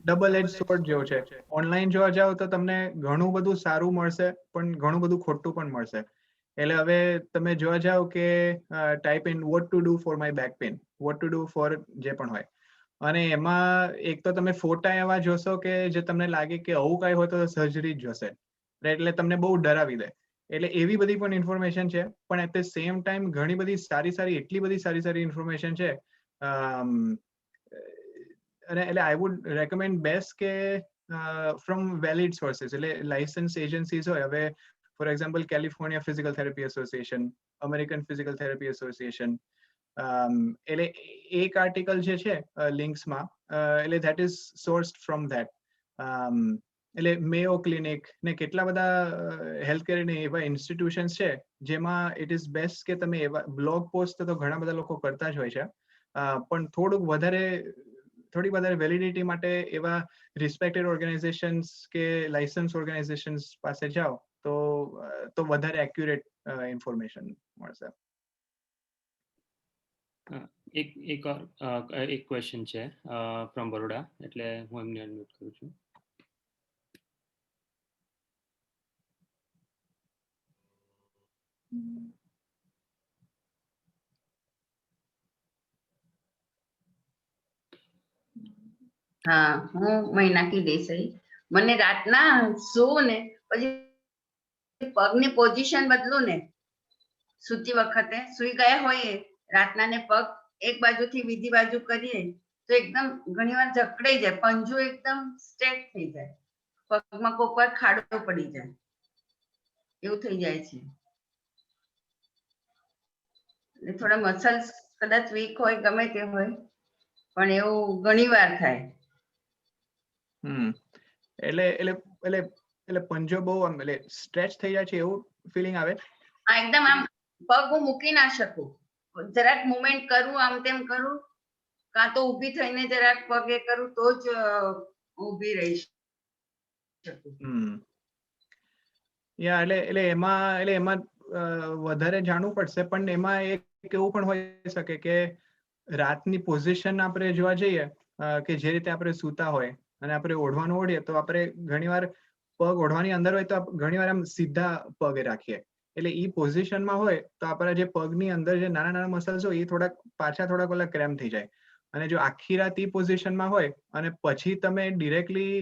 ડબલ એજ સોર્ડ જેવો છે. ઓનલાઈન જોવા જાવ તો તમને ઘણું બધું સારું મળશે પણ ઘણું બધું ખોટું પણ મળશે. એટલે હવે તમે જોવા જાવ કે type in vote to do for my back pain, vote to do for જે પણ હોય, અને એમાં એક તો તમે ફોટા એવા જોશો કે જે તમને લાગે કે આવું કાંઈ હોય તો સર્જરી જ જોશે, એટલે તમને બહુ ડરાવી દે. એટલે એવી બધી પણ ઇન્ફોર્મેશન છે, પણ એટ ધ સેમ ટાઈમ ઘણી બધી સારી એટલી બધી સારી ઇન્ફોર્મેશન છે. અને એટલે આઈ વુડ રેકમેન્ડ બેસ્ટ કે ફ્રોમ વેલિડ સોર્સિસ, એટલે લાઇસન્સ એજન્સીઝ હોય. હવે for example California physical therapy association, American physical therapy association, એટલે એક આર્ટિકલ જે છે લિંક્સમાં, એટલે ધેટ ઇઝ સોર્સ્ડ ફ્રોમ ધેટ. એટલે મેયો ક્લિનિક ને કેટલા બધા હેલ્થ કેરની એવા ઇન્સ્ટિટ્યુશન્સ છે જેમાં ઇટ ઇઝ બેસ્ટ કે તમે એવા બ્લોગ પોસ્ટ તો ઘણા બધા લોકો કરતા જ હોય છે, પણ થોડી વધારે વેલિડિટી માટે એવા રિસ્પેક્ટેડ ઓર્ગેનાઇઝેશન્સ કે લાયસન્સ ઓર્ગેનાઇઝેશન્સ પાસે જાઓ તો વધારે એક્યુરેટ ઇન્ફોર્મેશન મળશે. એક ક્વેશ્ચન છે ફ્રોમ બરોડા, એટલે હું એમને અનમ્યુટ કરું છું. હા, હું મૈનાકી દેસાઈ. મને રાતના સૂવું ને પછી પગની પોઝિશન બદલું ને સૂતી વખતે સુઈ ગયા હોઈએ રાતના ને પગ એક બાજુથી બીજી બાજુ કરીએ તો એકદમ ઘણીવાર જકડાઈ જાય, પંજો એકદમ સ્ટ્રેટ થઈ જાય, પગમાં કોક વાર ખાડો પડી જાય, એવું થઈ જાય છે. એટલે થોડા મસલ્સ કદાચ વીક હોય, ગમે તે હોય, પણ એવું ઘણીવાર થાય. એટલે એટલે એટલે એટલે પંજો બહુ આમ એટલે સ્ટ્રેચ થઈ જાય છે એવું ફીલિંગ આવે? હા, એકદમ આમ પગ હું મૂકી ના શકું, જરાક મુવમેન્ટ કરું, આમ તેમ કરું, કાં તો ઊભી થઈને જરાક પગે કરું તો જ ઊભી રહી શકું. યા એટલે એમાં વધારે જાણવું પડશે, પણ એમાં એક એવું પણ હોઈ શકે કે રાતની પોઝિશન આપણે જોવા જઈએ કે જે રીતે આપણે સૂતા હોય અને આપણે ઓઢવાનું ઓઢીએ તો આપણે ઘણીવાર પગ ઓઢવાની અંદર હોય તો ઘણીવાર આમ સીધા પગે રાખીએ, એટલે એ પોઝિશનમાં હોય તો આપણા જે પગની અંદર જે નાના નાના મસલ્સ હોય એ થોડાક ઓલા ક્રેમ્પ થઈ જાય, અને જો આખી રાત એ પોઝિશનમાં હોય અને પછી તમે ડિરેક્ટલી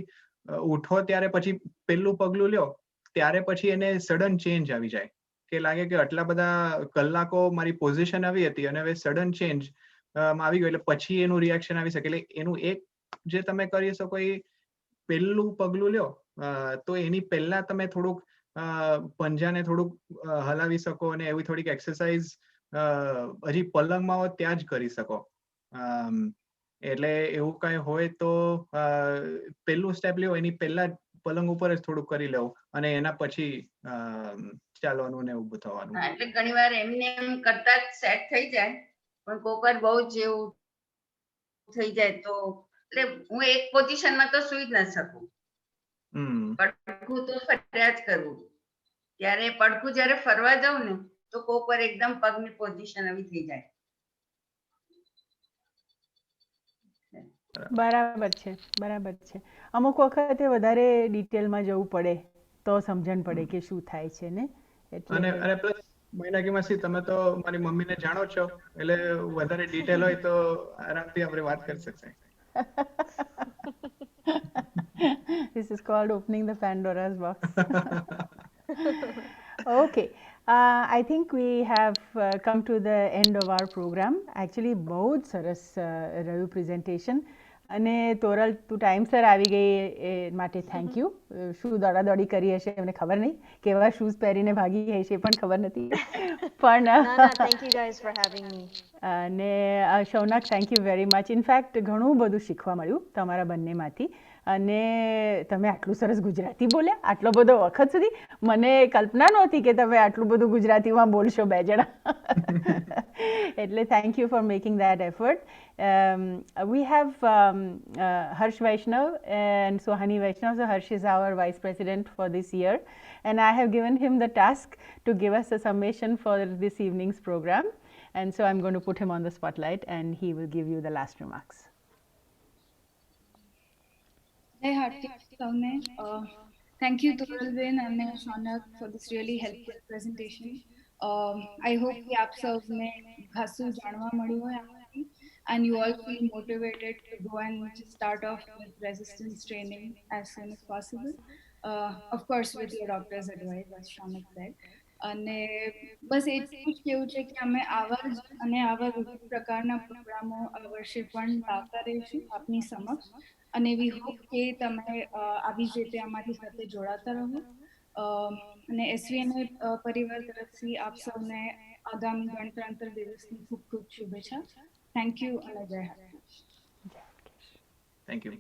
ઉઠો ત્યારે પછી પેલું પગલું લ્યો ત્યારે પછી એને સડન ચેન્જ આવી જાય કે લાગે કે આટલા બધા કલાકો મારી પોઝિશન આવી હતી અને હવે સડન ચેન્જ આવી ગયું, એટલે પછી એનું રિએક્શન આવી શકે. એટલે એનું એક જે તમે કરી શકો એ પહેલું પગલું લ્યો તો એની પહેલા તમે થોડુંક પંજાને થોડુંક હલાવી શકો અને એવી થોડીક એક્સરસાઇઝ હજી પલંગમાં હોય ત્યાં જ કરી શકો. એટલે એવું કઈ હોય તો પહેલું સ્ટેપ લ્યો એની પહેલા પલંગ ઉપર જ થોડું કરી લેવું અને એના પછી ચાલવાનું ને ઊભું થવાનું. એટલે ઘણીવાર એમને એમ કરતા જ સેટ થઈ જાય, પણ કોક વાર બહુ જ એવું થઈ જાય તો એટલે હું એક પોઝિશનમાં તો સુઈ જ ન શકું, પડખું તો ફર્યા જ કરવું. ત્યારે પડખું જ્યારે ફરવા જાઉં ને તો કોક વાર એકદમ પગની પોઝિશન આવી થઈ જાય. બરાબર છે, બરાબર છે. અમુક વખતે વધારે ડિટેલમાં જવું પડે તો સમજણ પડે કે શું થાય છે ને. અને પ્લસ મૈનાકી માસી તમે તો મારી મમ્મીને જાણો છો એટલે વધારે ડિટેલ હોય તો આરામથી આપણે વાત કરી શકીએ. This is called opening the Pandora's box. Okay. I think we have come to the end of our program. Actually, બહુ જ સરસ રહ્યું presentation. અને તોરલ તું ટાઈમસર આવી ગઈ એ માટે થેન્ક યુ. શું દોડાદોડી કરી હશે એમને ખબર નહીં, કેવા શૂઝ પહેરીને ભાગી હશે એ પણ ખબર નથી, પણ thank you guys for having me. અને Shaunak thank you very much. In fact ઘણું બધું શીખવા મળ્યું તમારા બંનેમાંથી, અને તમે આટલું સરસ ગુજરાતી બોલ્યા આટલો બધો વખત સુધી. મને કલ્પના નહોતી કે તમે આટલું બધું ગુજરાતીમાં બોલશો બે જણા. એટલે thank you for making that effort. We have Harsh Vaishnav and Sohani Vaishnav. So Harsh is our Vice President for this year, and I have given him the task to give us a summation for this evening's program, and so I'm going to put him on the spotlight and he will give you the last remarks. Hey Hartik, thank you Toralbin and Shaunak for this really helpful presentation. I hope कि आप सब ने खासू जानवा मळ्યું હોય આમાંથી, and you all feel motivated to go and start off with resistance training as soon as possible. Of course with your doctor's advice, as Shaunak said. અને બસ એટલું જ કેવું છે કે અમે આવા જ અને આવા વિવિધ પ્રકારના પ્રોગ્રામો આ વર્ષે પણ લાવતા રહીશું આપની સમક્ષ, અને વી હોપ કે તમે આવી જ રીતે અમારી સાથે જોડાતા રહો. અને એસવીએનએ પરિવાર તરફથી આપ સૌને આગામી ગણતંત્ર દિવસની ખૂબ ખૂબ શુભેચ્છા. થેન્ક યુ અને જય હાથ. Thank you.